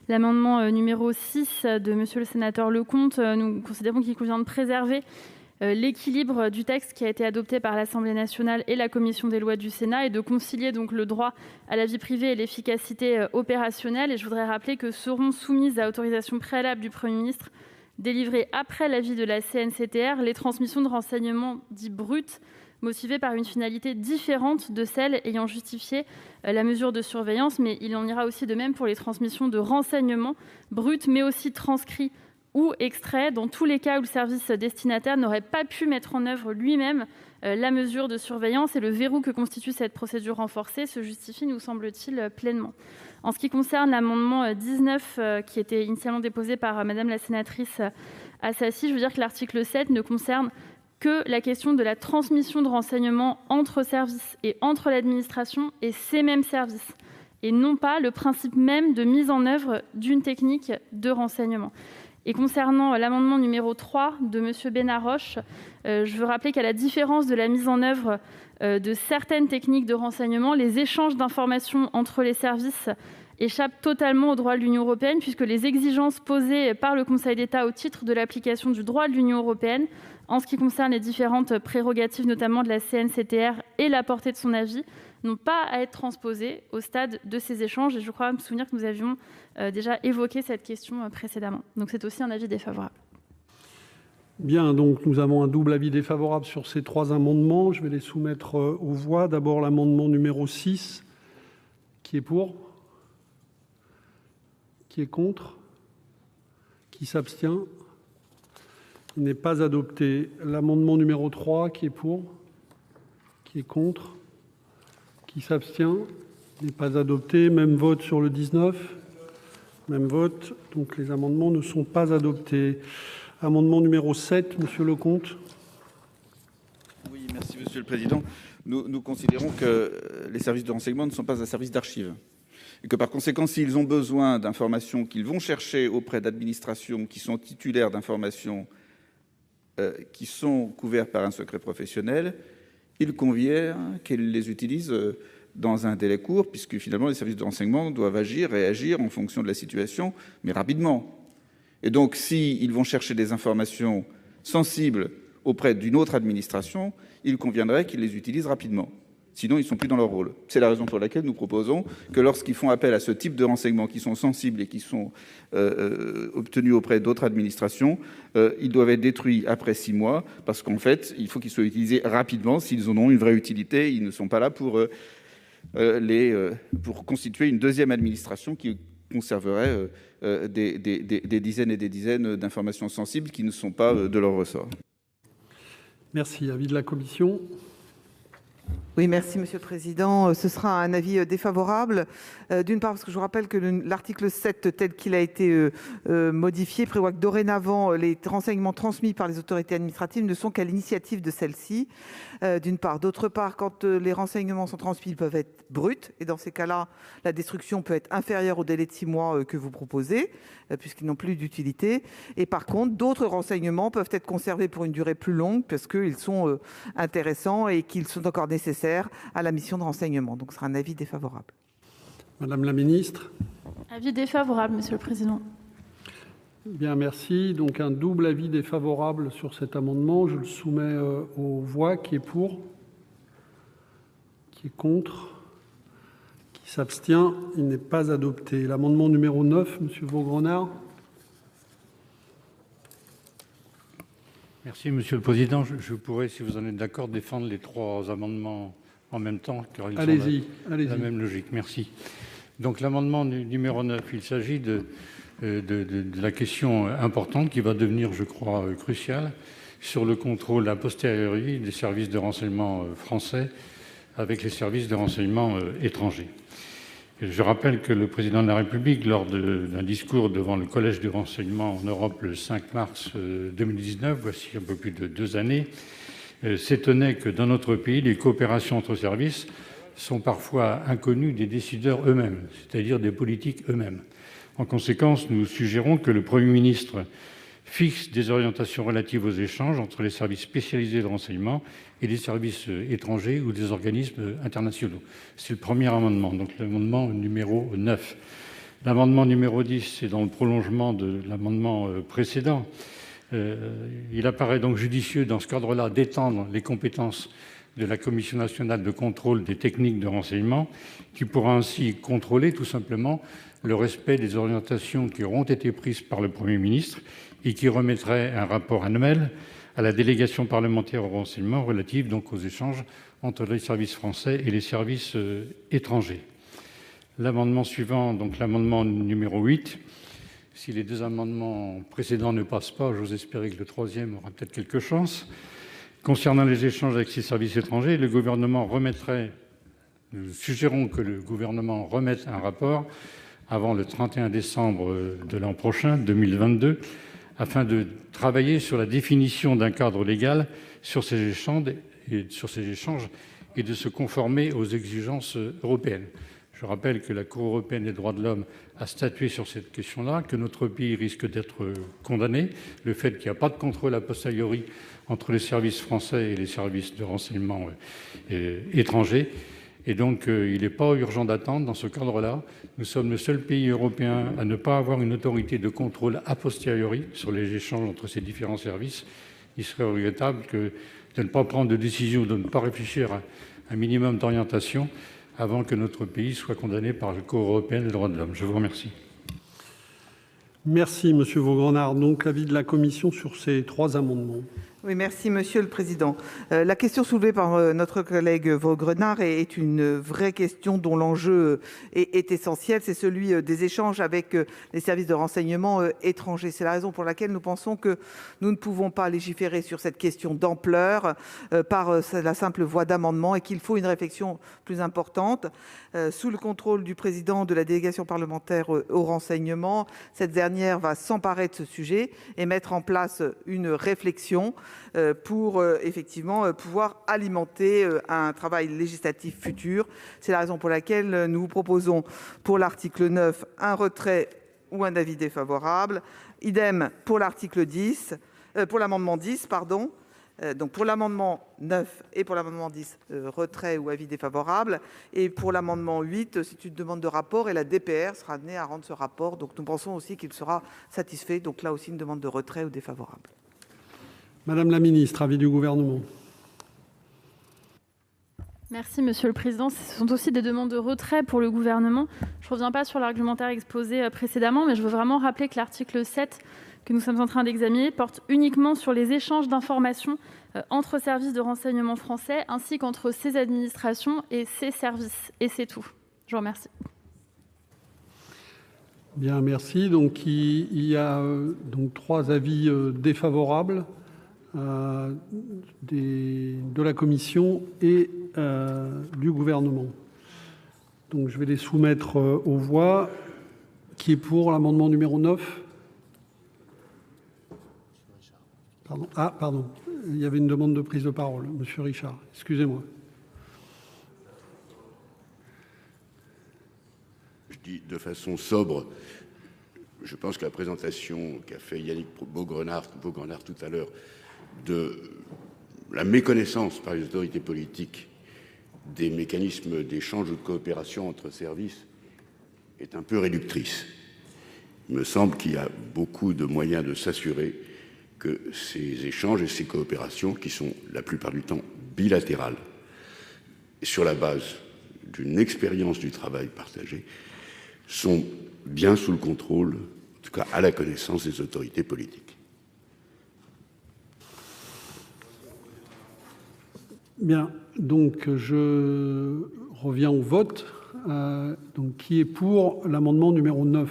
l'amendement numéro 6 de Monsieur le sénateur Leconte, nous considérons qu'il convient de préserver l'équilibre du texte qui a été adopté par l'Assemblée nationale et la Commission des lois du Sénat et de concilier donc le droit à la vie privée et l'efficacité opérationnelle. Et je voudrais rappeler que seront soumises à autorisation préalable du Premier ministre, délivrée après l'avis de la CNCTR, les transmissions de renseignements dits bruts, motivée par une finalité différente de celle ayant justifié la mesure de surveillance, mais il en ira aussi de même pour les transmissions de renseignements bruts, mais aussi transcrits ou extraits, dans tous les cas où le service destinataire n'aurait pas pu mettre en œuvre lui-même la mesure de surveillance, et le verrou que constitue cette procédure renforcée se justifie, nous semble-t-il, pleinement. En ce qui concerne l'amendement 19, qui était initialement déposé par Madame la sénatrice Assassi, je veux dire que l'article 7 ne concerne que la question de la transmission de renseignements entre services et entre l'administration et ces mêmes services, et non pas le principe même de mise en œuvre d'une technique de renseignement. Et concernant l'amendement numéro 3 de M. Benarroche, je veux rappeler qu'à la différence de la mise en œuvre de certaines techniques de renseignement, les échanges d'informations entre les services échappe totalement au droit de l'Union européenne, puisque les exigences posées par le Conseil d'État au titre de l'application du droit de l'Union européenne, en ce qui concerne les différentes prérogatives, notamment de la CNCTR et la portée de son avis, n'ont pas à être transposées au stade de ces échanges. Et je crois me souvenir que nous avions déjà évoqué cette question précédemment. Donc c'est aussi un avis défavorable. Bien, donc nous avons un double avis défavorable sur ces 3 amendements. Je vais les soumettre aux voix. D'abord l'amendement numéro 6. Qui est pour? Qui est contre? Qui s'abstient? Il n'est pas adopté. L'amendement numéro 3, qui est pour? Qui est contre? Qui s'abstient? Il n'est pas adopté. Même vote sur le 19. Même vote. Donc les amendements ne sont pas adoptés. Amendement numéro 7, Monsieur Lecomte. Oui, merci Monsieur le Président. Nous considérons que les services de renseignement ne sont pas un service d'archives. Et que par conséquent, s'ils ont besoin d'informations qu'ils vont chercher auprès d'administrations qui sont titulaires d'informations qui sont couvertes par un secret professionnel, il convient qu'ils les utilisent dans un délai court, puisque finalement les services de renseignement doivent réagir en fonction de la situation, mais rapidement. Et donc, s'ils vont chercher des informations sensibles auprès d'une autre administration, il conviendrait qu'ils les utilisent rapidement. Sinon, ils ne sont plus dans leur rôle. C'est la raison pour laquelle nous proposons que lorsqu'ils font appel à ce type de renseignements qui sont sensibles et qui sont obtenus auprès d'autres administrations, ils doivent être détruits après 6 mois, parce qu'en fait, il faut qu'ils soient utilisés rapidement. S'ils en ont une vraie utilité, ils ne sont pas là pour constituer une deuxième administration qui conserverait des dizaines et des dizaines d'informations sensibles qui ne sont pas de leur ressort. Merci. Avis de la commission. Oui, merci Monsieur le Président. Ce sera un avis défavorable. D'une part, parce que je vous rappelle que l'article 7, tel qu'il a été modifié, prévoit que dorénavant, les renseignements transmis par les autorités administratives ne sont qu'à l'initiative de celles-ci. D'une part. D'autre part, quand les renseignements sont transmis, ils peuvent être bruts. Et dans ces cas-là, la destruction peut être inférieure au délai de 6 mois que vous proposez, puisqu'ils n'ont plus d'utilité. Et par contre, d'autres renseignements peuvent être conservés pour une durée plus longue, parce qu'ils sont intéressants et qu'ils sont encore nécessaires à la mission de renseignement. Donc, ce sera un avis défavorable. Madame la ministre. Avis défavorable, Monsieur le Président. Bien, merci. Donc un double avis défavorable sur cet amendement. Je le soumets aux voix. Qui est pour? Qui est contre? Qui s'abstient? Il n'est pas adopté. L'amendement numéro 9, Monsieur Vaugrenard. Merci, Monsieur le Président. Je pourrais, si vous en êtes d'accord, défendre les 3 amendements en même temps, car ils allez-y, sont la même logique. Merci. Donc l'amendement numéro 9, il s'agit de la question importante qui va devenir, je crois, cruciale, sur le contrôle a posteriori des services de renseignement français avec les services de renseignement étrangers. Je rappelle que le président de la République, lors d'un discours devant le Collège du renseignement en Europe le 5 mars 2019, voici un peu plus de 2 années, s'étonnait que dans notre pays, les coopérations entre services sont parfois inconnues des décideurs eux-mêmes, c'est-à-dire des politiques eux-mêmes. En conséquence, nous suggérons que le Premier ministre fixe des orientations relatives aux échanges entre les services spécialisés de renseignement et les services étrangers ou des organismes internationaux. C'est le premier amendement, donc l'amendement numéro 9. L'amendement numéro 10, c'est dans le prolongement de l'amendement précédent. Il apparaît donc judicieux dans ce cadre-là d'étendre les compétences de la Commission nationale de contrôle des techniques de renseignement, qui pourra ainsi contrôler tout simplement le respect des orientations qui auront été prises par le Premier ministre et qui remettrait un rapport annuel à la délégation parlementaire au renseignement relative donc aux échanges entre les services français et les services étrangers. L'amendement suivant, donc l'amendement numéro 8, si les 2 amendements précédents ne passent pas, j'ose espérer que le 3e aura peut-être quelques chances. Concernant les échanges avec ces services étrangers, le gouvernement remettrait, nous suggérons que le gouvernement remette un rapport avant le 31 décembre de l'an prochain, 2022, afin de travailler sur la définition d'un cadre légal sur ces échanges et de se conformer aux exigences européennes. Je rappelle que la Cour européenne des droits de l'homme a statué sur cette question-là, que notre pays risque d'être condamné. Le fait qu'il n'y a pas de contrôle a posteriori entre les services français et les services de renseignement étrangers Et donc, il n'est pas urgent d'attendre dans ce cadre-là. Nous sommes le seul pays européen à ne pas avoir une autorité de contrôle a posteriori sur les échanges entre ces différents services. Il serait regrettable de ne pas prendre de décision, de ne pas réfléchir à un minimum d'orientation avant que notre pays soit condamné par la Cour européenne des droits de l'homme. Je vous remercie. Merci, Monsieur Vaugrenard. Donc, l'avis de la commission sur ces trois amendements. Oui, merci, Monsieur le Président. La question soulevée par notre collègue Vaugrenard est une vraie question dont l'enjeu est essentiel. C'est celui des échanges avec les services de renseignement étrangers. C'est la raison pour laquelle nous pensons que nous ne pouvons pas légiférer sur cette question d'ampleur par la simple voie d'amendement et qu'il faut une réflexion plus importante. Sous le contrôle du président de la délégation parlementaire au renseignement, cette dernière va s'emparer de ce sujet et mettre en place une réflexion pour effectivement pouvoir alimenter un travail législatif futur. C'est la raison pour laquelle nous vous proposons pour l'article 9 un retrait ou un avis défavorable. Idem pour l'article 10, pour l'amendement 10, pardon. Donc pour l'amendement 9 et pour l'amendement 10, retrait ou avis défavorable. Et pour l'amendement 8, c'est une demande de rapport et la DPR sera amenée à rendre ce rapport. Donc nous pensons aussi qu'il sera satisfait. Donc là aussi une demande de retrait ou défavorable. Madame la ministre, avis du Gouvernement. Merci, Monsieur le Président. Ce sont aussi des demandes de retrait pour le Gouvernement. Je ne reviens pas sur l'argumentaire exposé précédemment, mais je veux vraiment rappeler que l'article 7 que nous sommes en train d'examiner porte uniquement sur les échanges d'informations entre services de renseignement français ainsi qu'entre ces administrations et ces services. Et c'est tout. Je vous remercie. Bien, merci. Donc, il y a donc 3 avis défavorables de la Commission et du Gouvernement. Donc, je vais les soumettre aux voix. Qui est pour l'amendement numéro 9 ? Pardon. Ah, pardon. Il y avait une demande de prise de parole. Monsieur Richard, excusez-moi. Je dis de façon sobre, je pense que la présentation qu'a fait Yannick Vaugrenard tout à l'heure de la méconnaissance par les autorités politiques des mécanismes d'échange ou de coopération entre services est un peu réductrice. Il me semble qu'il y a beaucoup de moyens de s'assurer que ces échanges et ces coopérations, qui sont la plupart du temps bilatérales, sur la base d'une expérience du travail partagé, sont bien sous le contrôle, en tout cas à la connaissance des autorités politiques. Bien, donc je reviens au vote. Donc, qui est pour l'amendement numéro 9 ?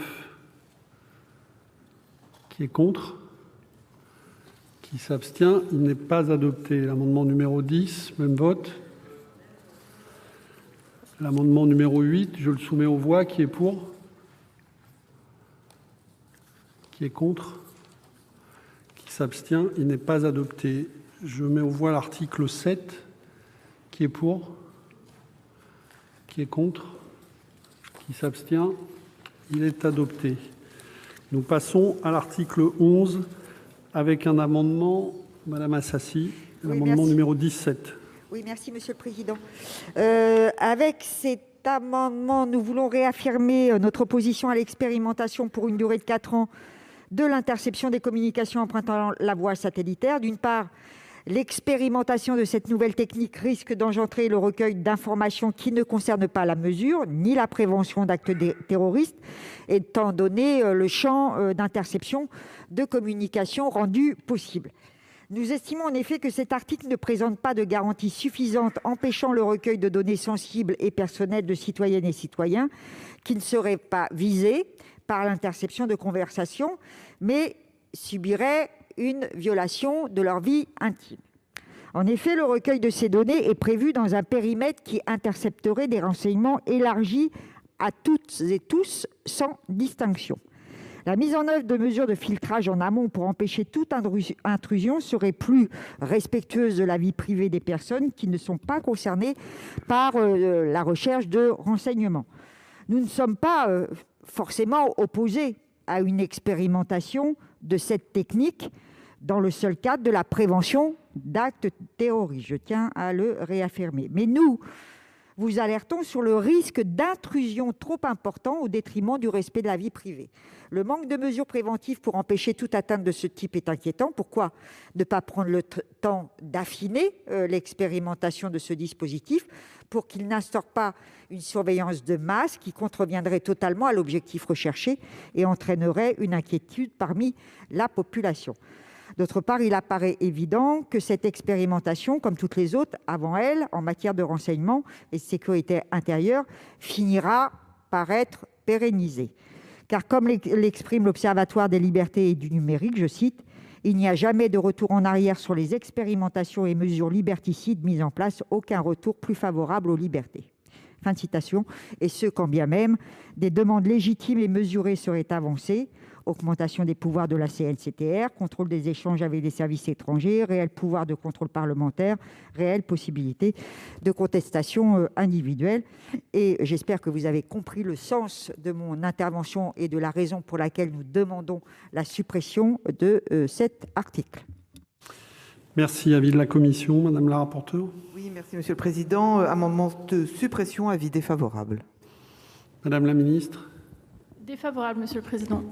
Qui est contre ? Qui s'abstient ? Il n'est pas adopté. L'amendement numéro 10, même vote. L'amendement numéro 8, je le soumets aux voix. Qui est pour ? Qui est contre ? Qui s'abstient ? Il n'est pas adopté. Je mets aux voix l'article 7. Qui est pour ? Qui est contre ? Qui s'abstient ? Il est adopté. Nous passons à l'article 11 avec un amendement, Madame Assassi, l'amendement numéro 17. Oui, merci, Monsieur le Président. Avec cet amendement, nous voulons réaffirmer notre opposition à l'expérimentation pour une durée de 4 ans de l'interception des communications empruntant la voie satellitaire. D'une part, l'expérimentation de cette nouvelle technique risque d'engendrer le recueil d'informations qui ne concernent pas la mesure ni la prévention d'actes terroristes, étant donné le champ d'interception de communications rendu possible. Nous estimons en effet que cet article ne présente pas de garanties suffisantes empêchant le recueil de données sensibles et personnelles de citoyennes et citoyens qui ne seraient pas visés par l'interception de conversations, mais subiraient une violation de leur vie intime. En effet, le recueil de ces données est prévu dans un périmètre qui intercepterait des renseignements élargis à toutes et tous sans distinction. La mise en œuvre de mesures de filtrage en amont pour empêcher toute intrusion serait plus respectueuse de la vie privée des personnes qui ne sont pas concernées par la recherche de renseignements. Nous ne sommes pas forcément opposés à une expérimentation de cette technique dans le seul cadre de la prévention d'actes terroristes. Je tiens à le réaffirmer. Mais nous vous alertons sur le risque d'intrusion trop important au détriment du respect de la vie privée. Le manque de mesures préventives pour empêcher toute atteinte de ce type est inquiétant. Pourquoi ne pas prendre le temps d'affiner l'expérimentation de ce dispositif pour qu'il n'instaure pas une surveillance de masse qui contreviendrait totalement à l'objectif recherché et entraînerait une inquiétude parmi la population ? D'autre part, il apparaît évident que cette expérimentation, comme toutes les autres avant elle en matière de renseignement et de sécurité intérieure, finira par être pérennisée. Car comme l'exprime l'Observatoire des libertés et du numérique, je cite, « Il n'y a jamais de retour en arrière sur les expérimentations et mesures liberticides mises en place, aucun retour plus favorable aux libertés. » Fin de citation. Et ce, quand bien même des demandes légitimes et mesurées seraient avancées. Augmentation des pouvoirs de la CNCTR, contrôle des échanges avec les services étrangers, réel pouvoir de contrôle parlementaire, réelle possibilité de contestation individuelle. Et j'espère que vous avez compris le sens de mon intervention et de la raison pour laquelle nous demandons la suppression de cet article. Merci. Avis de la commission, madame la rapporteure. Oui, merci Monsieur le Président. Amendement de suppression, avis défavorable. Madame la ministre. Défavorable, Monsieur le Président.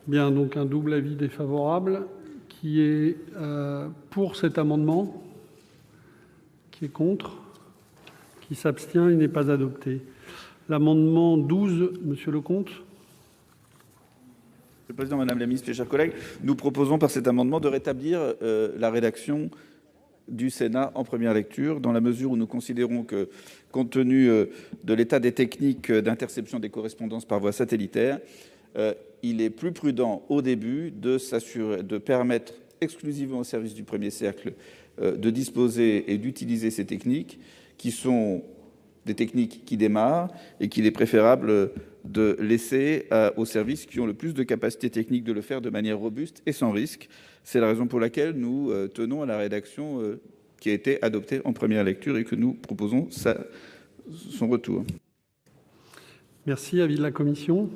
Bien, donc un double avis défavorable. Qui est pour cet amendement? Qui est contre? Qui s'abstient? Il n'est pas adopté. L'amendement 12, monsieur Lecomte. Monsieur le Président, Madame la Ministre, mes chers collègues, nous proposons par cet amendement de rétablir la rédaction du Sénat en première lecture, dans la mesure où nous considérons que, compte tenu de l'état des techniques d'interception des correspondances par voie satellitaire, il est plus prudent au début de permettre exclusivement au service du premier cercle de disposer et d'utiliser ces techniques, qui sont des techniques qui démarrent et qu'il est préférable de laisser aux services qui ont le plus de capacité technique de le faire de manière robuste et sans risque. C'est la raison pour laquelle nous tenons à la rédaction qui a été adoptée en première lecture et que nous proposons son retour. Merci. Avis de la commission.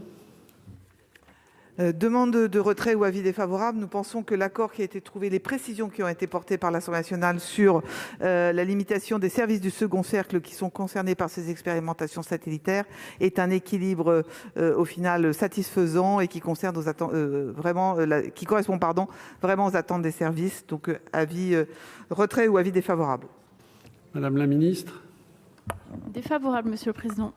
Demande de retrait ou avis défavorable. Nous pensons que l'accord qui a été trouvé, les précisions qui ont été portées par l'Assemblée nationale sur la limitation des services du second cercle qui sont concernés par ces expérimentations satellitaires est un équilibre au final satisfaisant et qui concerne qui correspond vraiment aux attentes des services. Donc avis retrait ou avis défavorable. Madame la ministre. Défavorable, Monsieur le Président.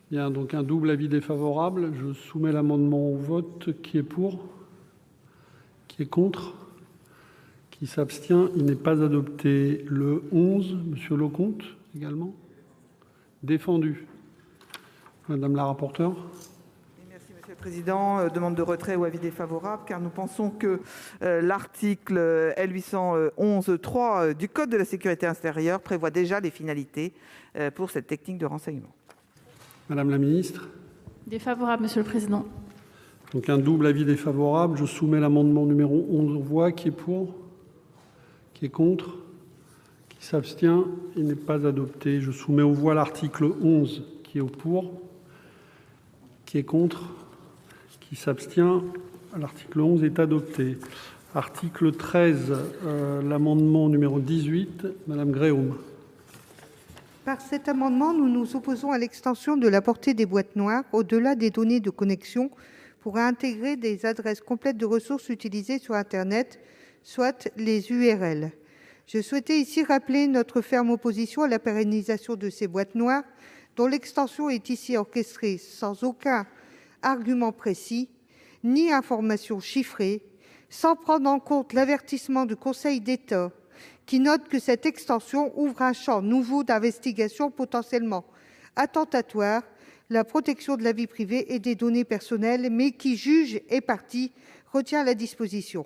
Il y a donc un double avis défavorable. Je soumets l'amendement au vote. Qui est pour? Qui est contre? Qui s'abstient? Il n'est pas adopté. Le 11, monsieur Lecomte, également. Défendu. Madame la rapporteure. Merci, Monsieur le Président. Demande de retrait ou avis défavorable, car nous pensons que l'article L811-3 du Code de la sécurité intérieure prévoit déjà les finalités pour cette technique de renseignement. Madame la ministre. Défavorable, Monsieur le Président. Donc un double avis défavorable. Je soumets l'amendement numéro 11 aux voix. Qui est pour? Qui est contre? Qui s'abstient? Il n'est pas adopté. Je soumets aux voix l'article 11. Qui est pour? Qui est contre? Qui s'abstient? L'article 11 est adopté. Article 13, l'amendement numéro 18. Madame Gréaume. Par cet amendement, nous nous opposons à l'extension de la portée des boîtes noires au-delà des données de connexion pour intégrer des adresses complètes de ressources utilisées sur Internet, soit les URL. Je souhaitais ici rappeler notre ferme opposition à la pérennisation de ces boîtes noires, dont l'extension est ici orchestrée sans aucun argument précis, ni information chiffrée, sans prendre en compte l'avertissement du Conseil d'État, qui note que cette extension ouvre un champ nouveau d'investigation potentiellement attentatoire, la protection de la vie privée et des données personnelles, mais qui, juge et partie, retient la disposition.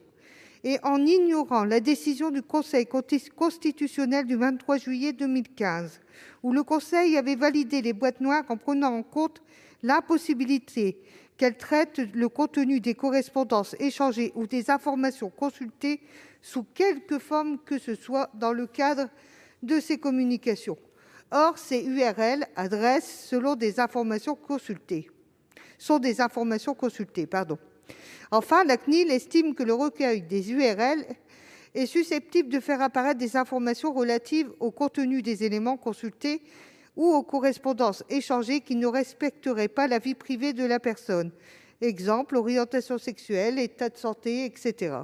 Et en ignorant la décision du Conseil constitutionnel du 23 juillet 2015, où le Conseil avait validé les boîtes noires en prenant en compte l'impossibilité qu'elles traitent le contenu des correspondances échangées ou des informations consultées sous quelque forme que ce soit dans le cadre de ces communications. Or, ces URL adresses selon des informations consultées. Enfin, la CNIL estime que le recueil des URL est susceptible de faire apparaître des informations relatives au contenu des éléments consultés ou aux correspondances échangées qui ne respecteraient pas la vie privée de la personne. Exemple, orientation sexuelle, état de santé, etc.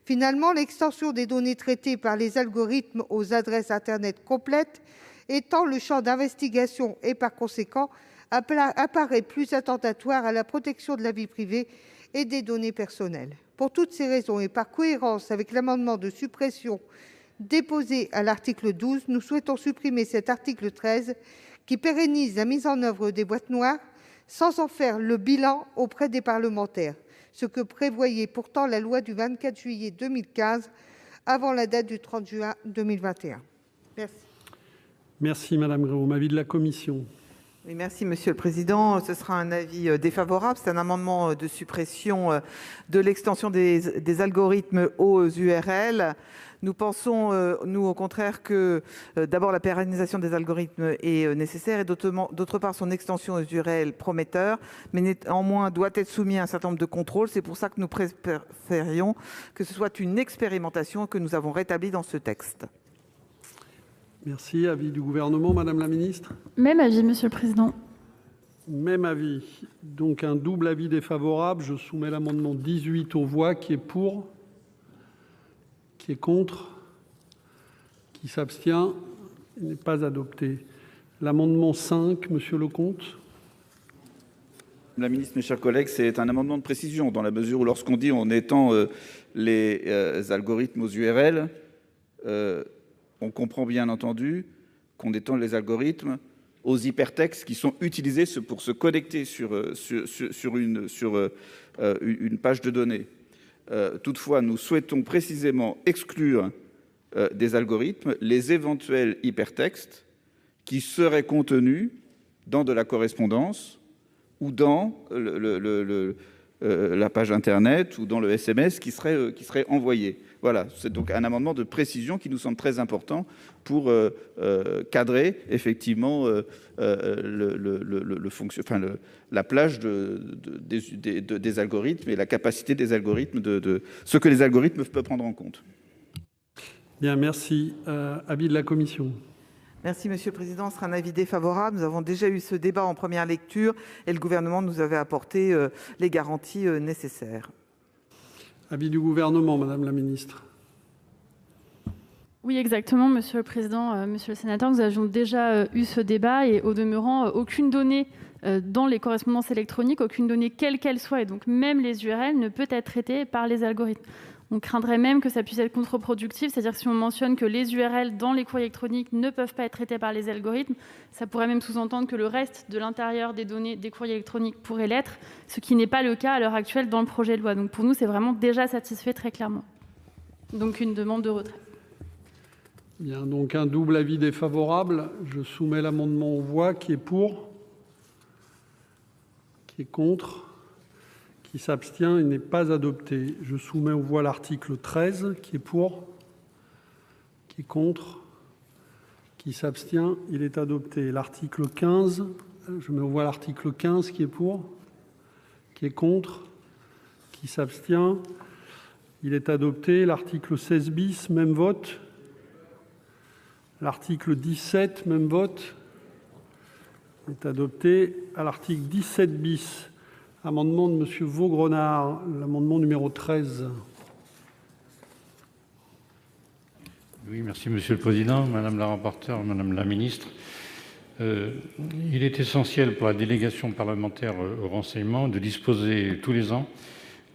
Finalement, l'extension des données traitées par les algorithmes aux adresses Internet complètes étend le champ d'investigation et, par conséquent, apparaît plus attentatoire à la protection de la vie privée et des données personnelles. Pour toutes ces raisons et par cohérence avec l'amendement de suppression déposé à l'article 12, nous souhaitons supprimer cet article 13 qui pérennise la mise en œuvre des boîtes noires sans en faire le bilan auprès des parlementaires, ce que prévoyait pourtant la loi du 24 juillet 2015 avant la date du 30 juin 2021. Merci. Merci Madame Gréaume. Avis de la commission. Oui, merci Monsieur le Président. Ce sera un avis défavorable. C'est un amendement de suppression de l'extension des algorithmes aux URL. Nous pensons, nous, au contraire, que d'abord la pérennisation des algorithmes est nécessaire et d'autre part son extension aux URL prometteur, mais néanmoins doit être soumis à un certain nombre de contrôles. C'est pour ça que nous préférions que ce soit une expérimentation que nous avons rétablie dans ce texte. Merci. Avis du Gouvernement, Madame la Ministre. Même avis, Monsieur le Président. Même avis. Donc un double avis défavorable. Je soumets l'amendement 18 aux voix. Qui est pour? Qui est contre? Qui s'abstient? Il n'est pas adopté. L'amendement 5, Monsieur Lecomte. Madame la ministre, mes chers collègues, c'est un amendement de précision dans la mesure où lorsqu'on dit on étend les algorithmes aux URL, on comprend bien entendu qu'on étend les algorithmes aux hypertextes qui sont utilisés pour se connecter sur une page de données. Toutefois, nous souhaitons précisément exclure des algorithmes les éventuels hypertextes qui seraient contenus dans de la correspondance ou dans la page Internet ou dans le SMS qui serait envoyé. Voilà, c'est donc un amendement de précision qui nous semble très important pour cadrer effectivement la plage des algorithmes et la capacité des algorithmes de ce que les algorithmes peuvent prendre en compte. Bien, merci. Avis de la commission. Merci, Monsieur le Président. Ce sera un avis défavorable. Nous avons déjà eu ce débat en première lecture et le gouvernement nous avait apporté les garanties nécessaires. Avis du Gouvernement, Madame la Ministre. Oui, exactement, Monsieur le Président, Monsieur le Sénateur. Nous avions déjà eu ce débat et au demeurant, aucune donnée dans les correspondances électroniques, aucune donnée quelle qu'elle soit, et donc même les URL, ne peut être traitée par les algorithmes. On craindrait même que ça puisse être contre-productif, c'est-à-dire que si on mentionne que les URL dans les courriers électroniques ne peuvent pas être traités par les algorithmes, ça pourrait même sous-entendre que le reste de l'intérieur des données des courriers électroniques pourrait l'être, ce qui n'est pas le cas à l'heure actuelle dans le projet de loi. Donc pour nous, c'est vraiment déjà satisfait très clairement. Donc une demande de retrait. Bien, donc un double avis défavorable. Je soumets l'amendement aux voix. Qui est pour? Qui est contre? Qui s'abstient? Il n'est pas adopté. Je soumets aux voix l'article 13. Qui est pour? Qui est contre? Qui s'abstient? Il est adopté. L'article 15. Je mets aux voix l'article 15. Qui est pour? Qui est contre? Qui s'abstient? Il est adopté. L'article 16 bis, même vote. L'article 17, même vote. Il est adopté. À l'article 17 bis, amendement de M. Vaugrenard, l'amendement numéro 13. Oui, merci Monsieur le Président, Madame la rapporteure, Madame la Ministre. Il est essentiel pour la délégation parlementaire au renseignement de disposer tous les ans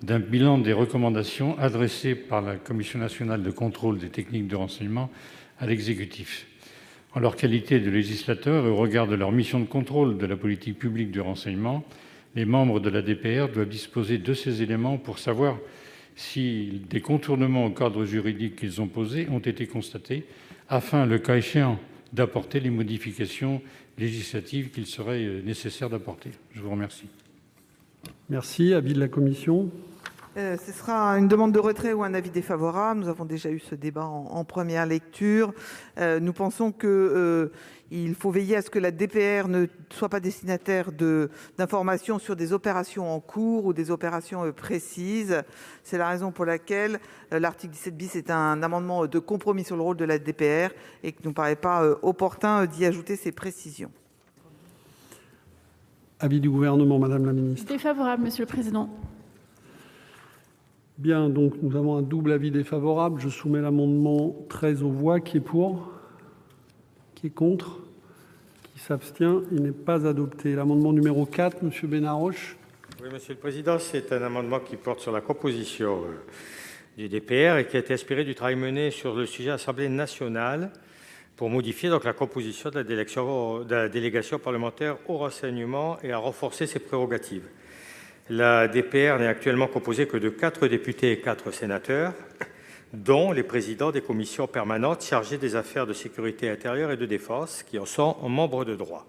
d'un bilan des recommandations adressées par la Commission nationale de contrôle des techniques de renseignement à l'exécutif. En leur qualité de législateur et au regard de leur mission de contrôle de la politique publique du renseignement, les membres de la DPR doivent disposer de ces éléments pour savoir si des contournements au cadre juridique qu'ils ont posés ont été constatés, afin, le cas échéant, d'apporter les modifications législatives qu'il serait nécessaire d'apporter. Je vous remercie. Merci. Avis de la commission. Ce sera une demande de retrait ou un avis défavorable. Nous avons déjà eu ce débat en première lecture. Nous pensons qu'il faut veiller à ce que la DPR ne soit pas destinataire d'informations sur des opérations en cours ou des opérations précises. C'est la raison pour laquelle l'article 17 bis est un amendement de compromis sur le rôle de la DPR et qu'il ne nous paraît pas opportun d'y ajouter ces précisions. Avis du Gouvernement, Madame la Ministre. Défavorable, Monsieur le Président. Bien, donc nous avons un double avis défavorable. Je soumets l'amendement 13 aux voix. Qui est pour? Qui est contre? Qui s'abstient? Il n'est pas adopté. L'amendement numéro 4, Monsieur Benarroche. Oui, Monsieur le Président, c'est un amendement qui porte sur la composition du DPR et qui a été inspiré du travail mené sur le sujet à l'Assemblée nationale pour modifier donc la composition de la délégation parlementaire au renseignement et à renforcer ses prérogatives. La DPR n'est actuellement composée que de 4 députés et 4 sénateurs, dont les présidents des commissions permanentes chargées des affaires de sécurité intérieure et de défense, qui en sont membres de droit.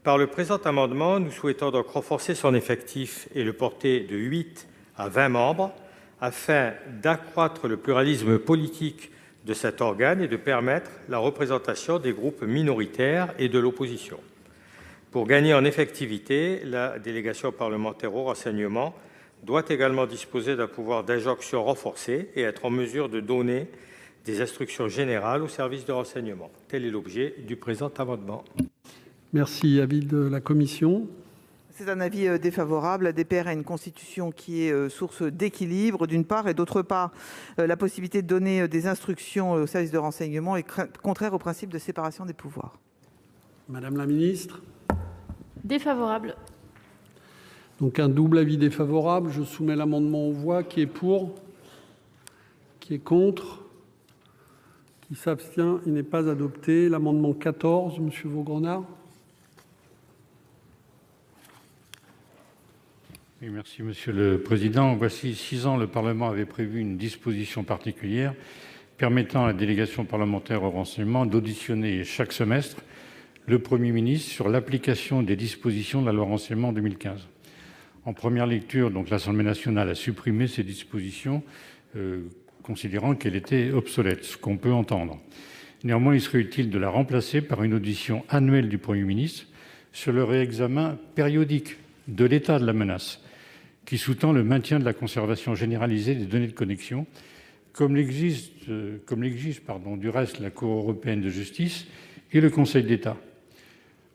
Par le présent amendement, nous souhaitons donc renforcer son effectif et le porter de 8 à 20 membres, afin d'accroître le pluralisme politique de cet organe et de permettre la représentation des groupes minoritaires et de l'opposition. Pour gagner en effectivité, la délégation parlementaire au renseignement doit également disposer d'un pouvoir d'injonction renforcé et être en mesure de donner des instructions générales aux services de renseignement. Tel est l'objet du présent amendement. Merci. Avis de la Commission. C'est un avis défavorable. La DPR a une constitution qui est source d'équilibre, d'une part, et d'autre part, la possibilité de donner des instructions aux services de renseignement est contraire au principe de séparation des pouvoirs. Madame la Ministre. Défavorable. Donc un double avis défavorable. Je soumets l'amendement aux voix. Qui est pour? Qui est contre? Qui s'abstient? Il n'est pas adopté. L'amendement 14, Monsieur Vaugrenard. Oui, merci Monsieur le Président. Voici 6 ans, le Parlement avait prévu une disposition particulière permettant à la délégation parlementaire au renseignement d'auditionner chaque semestre le Premier ministre sur l'application des dispositions de la loi renseignement en 2015. En première lecture, donc, l'Assemblée nationale a supprimé ces dispositions, considérant qu'elles étaient obsolètes, ce qu'on peut entendre. Néanmoins, il serait utile de la remplacer par une audition annuelle du Premier ministre sur le réexamen périodique de l'état de la menace, qui sous-tend le maintien de la conservation généralisée des données de connexion, comme l'exige du reste la Cour européenne de justice et le Conseil d'État.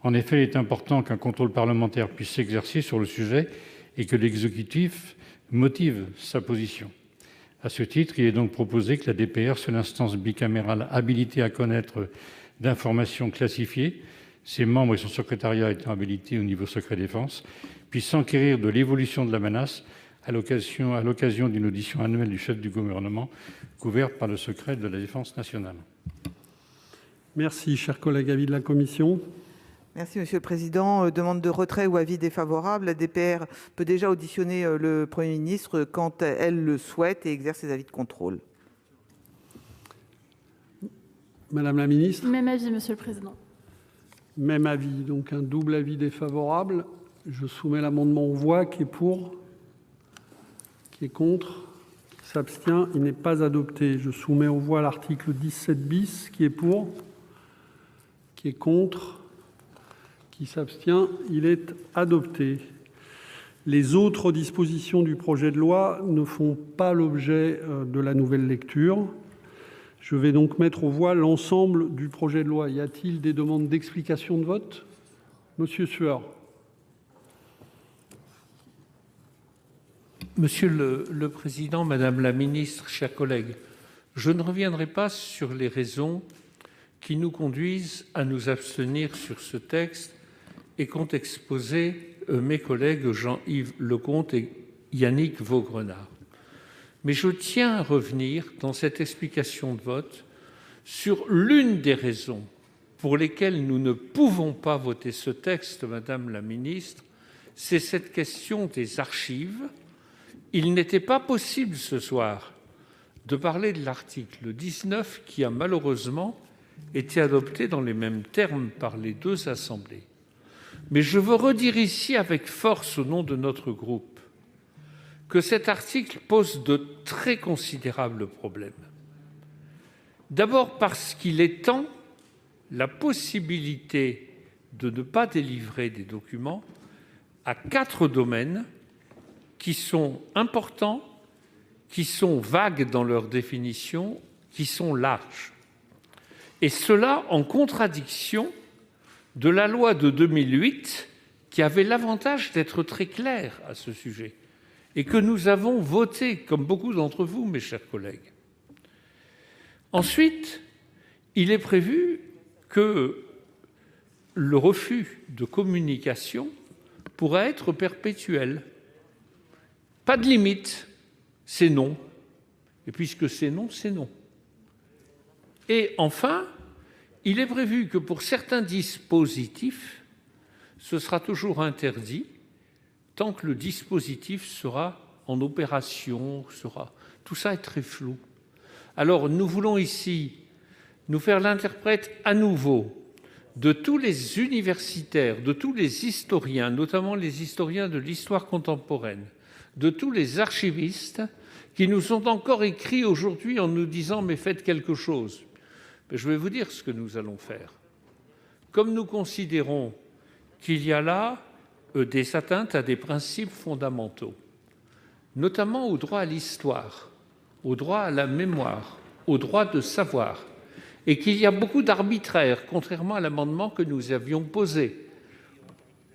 En effet, il est important qu'un contrôle parlementaire puisse s'exercer sur le sujet et que l'exécutif motive sa position. À ce titre, il est donc proposé que la DPR, seule instance bicamérale habilitée à connaître d'informations classifiées, ses membres et son secrétariat étant habilités au niveau secret défense, puisse s'enquérir de l'évolution de la menace à l'occasion d'une audition annuelle du chef du gouvernement couverte par le secret de la défense nationale. Merci, chers collègues. Avis de la Commission. Merci, Monsieur le Président. Demande de retrait ou avis défavorable. La DPR peut déjà auditionner le Premier ministre quand elle le souhaite et exerce ses avis de contrôle. Madame la Ministre. Même avis, Monsieur le Président. Même avis, donc un double avis défavorable. Je soumets l'amendement aux voix. Qui est pour? Qui est contre? Qui s'abstient? Il n'est pas adopté. Je soumets aux voix l'article 17 bis. Qui est pour? Qui est contre? Qui s'abstient? Il est adopté. Les autres dispositions du projet de loi ne font pas l'objet de la nouvelle lecture. Je vais donc mettre aux voix l'ensemble du projet de loi. Y a-t-il des demandes d'explication de vote? Monsieur Sueur. Monsieur le Président, Madame la Ministre, chers collègues, je ne reviendrai pas sur les raisons qui nous conduisent à nous abstenir sur ce texte et qu'ont exposé mes collègues Jean-Yves Leconte et Yannick Vaugrenard. Mais je tiens à revenir dans cette explication de vote sur l'une des raisons pour lesquelles nous ne pouvons pas voter ce texte, Madame la Ministre, c'est cette question des archives. Il n'était pas possible ce soir de parler de l'article 19 qui a malheureusement été adopté dans les mêmes termes par les deux assemblées. Mais je veux redire ici avec force au nom de notre groupe que cet article pose de très considérables problèmes. D'abord parce qu'il étend la possibilité de ne pas délivrer des documents à 4 domaines qui sont importants, qui sont vagues dans leur définition, qui sont larges. Et cela en contradiction de la loi de 2008 qui avait l'avantage d'être très claire à ce sujet et que nous avons votée, comme beaucoup d'entre vous, mes chers collègues. Ensuite, il est prévu que le refus de communication pourra être perpétuel. Pas de limite, c'est non. Et puisque c'est non, c'est non. Et enfin, il est prévu que pour certains dispositifs, ce sera toujours interdit tant que le dispositif sera en opération. Tout ça est très flou. Alors, nous voulons ici nous faire l'interprète à nouveau de tous les universitaires, de tous les historiens, notamment les historiens de l'histoire contemporaine, de tous les archivistes qui nous ont encore écrit aujourd'hui en nous disant « mais faites quelque chose ». Je vais vous dire ce que nous allons faire. Comme nous considérons qu'il y a là des atteintes à des principes fondamentaux, notamment au droit à l'histoire, au droit à la mémoire, au droit de savoir, et qu'il y a beaucoup d'arbitraire, contrairement à l'amendement que nous avions posé.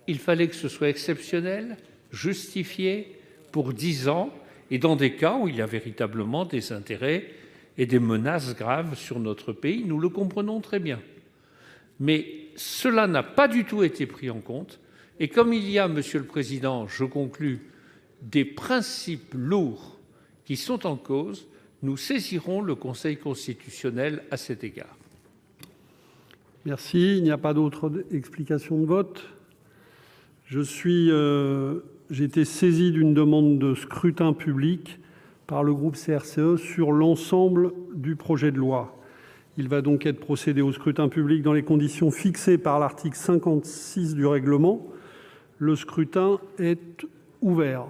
Il fallait que ce soit exceptionnel, justifié pour 10 ans, et dans des cas où il y a véritablement des intérêts et des menaces graves sur notre pays, nous le comprenons très bien. Mais cela n'a pas du tout été pris en compte, et comme il y a, Monsieur le Président, je conclus, des principes lourds qui sont en cause, nous saisirons le Conseil constitutionnel à cet égard. Merci. Il n'y a pas d'autres explications de vote. J'ai été saisi d'une demande de scrutin public par le groupe CRCE sur l'ensemble du projet de loi. Il va donc être procédé au scrutin public dans les conditions fixées par l'article 56 du règlement. Le scrutin est ouvert.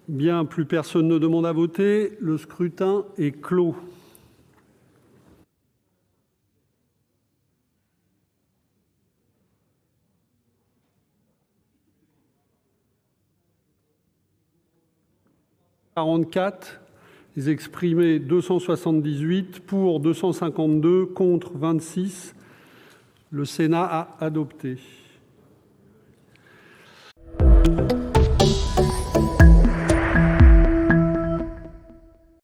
Bien, plus personne ne demande à voter. Le scrutin est clos. Les exprimés 278, pour 252, contre 26. Le Sénat a adopté.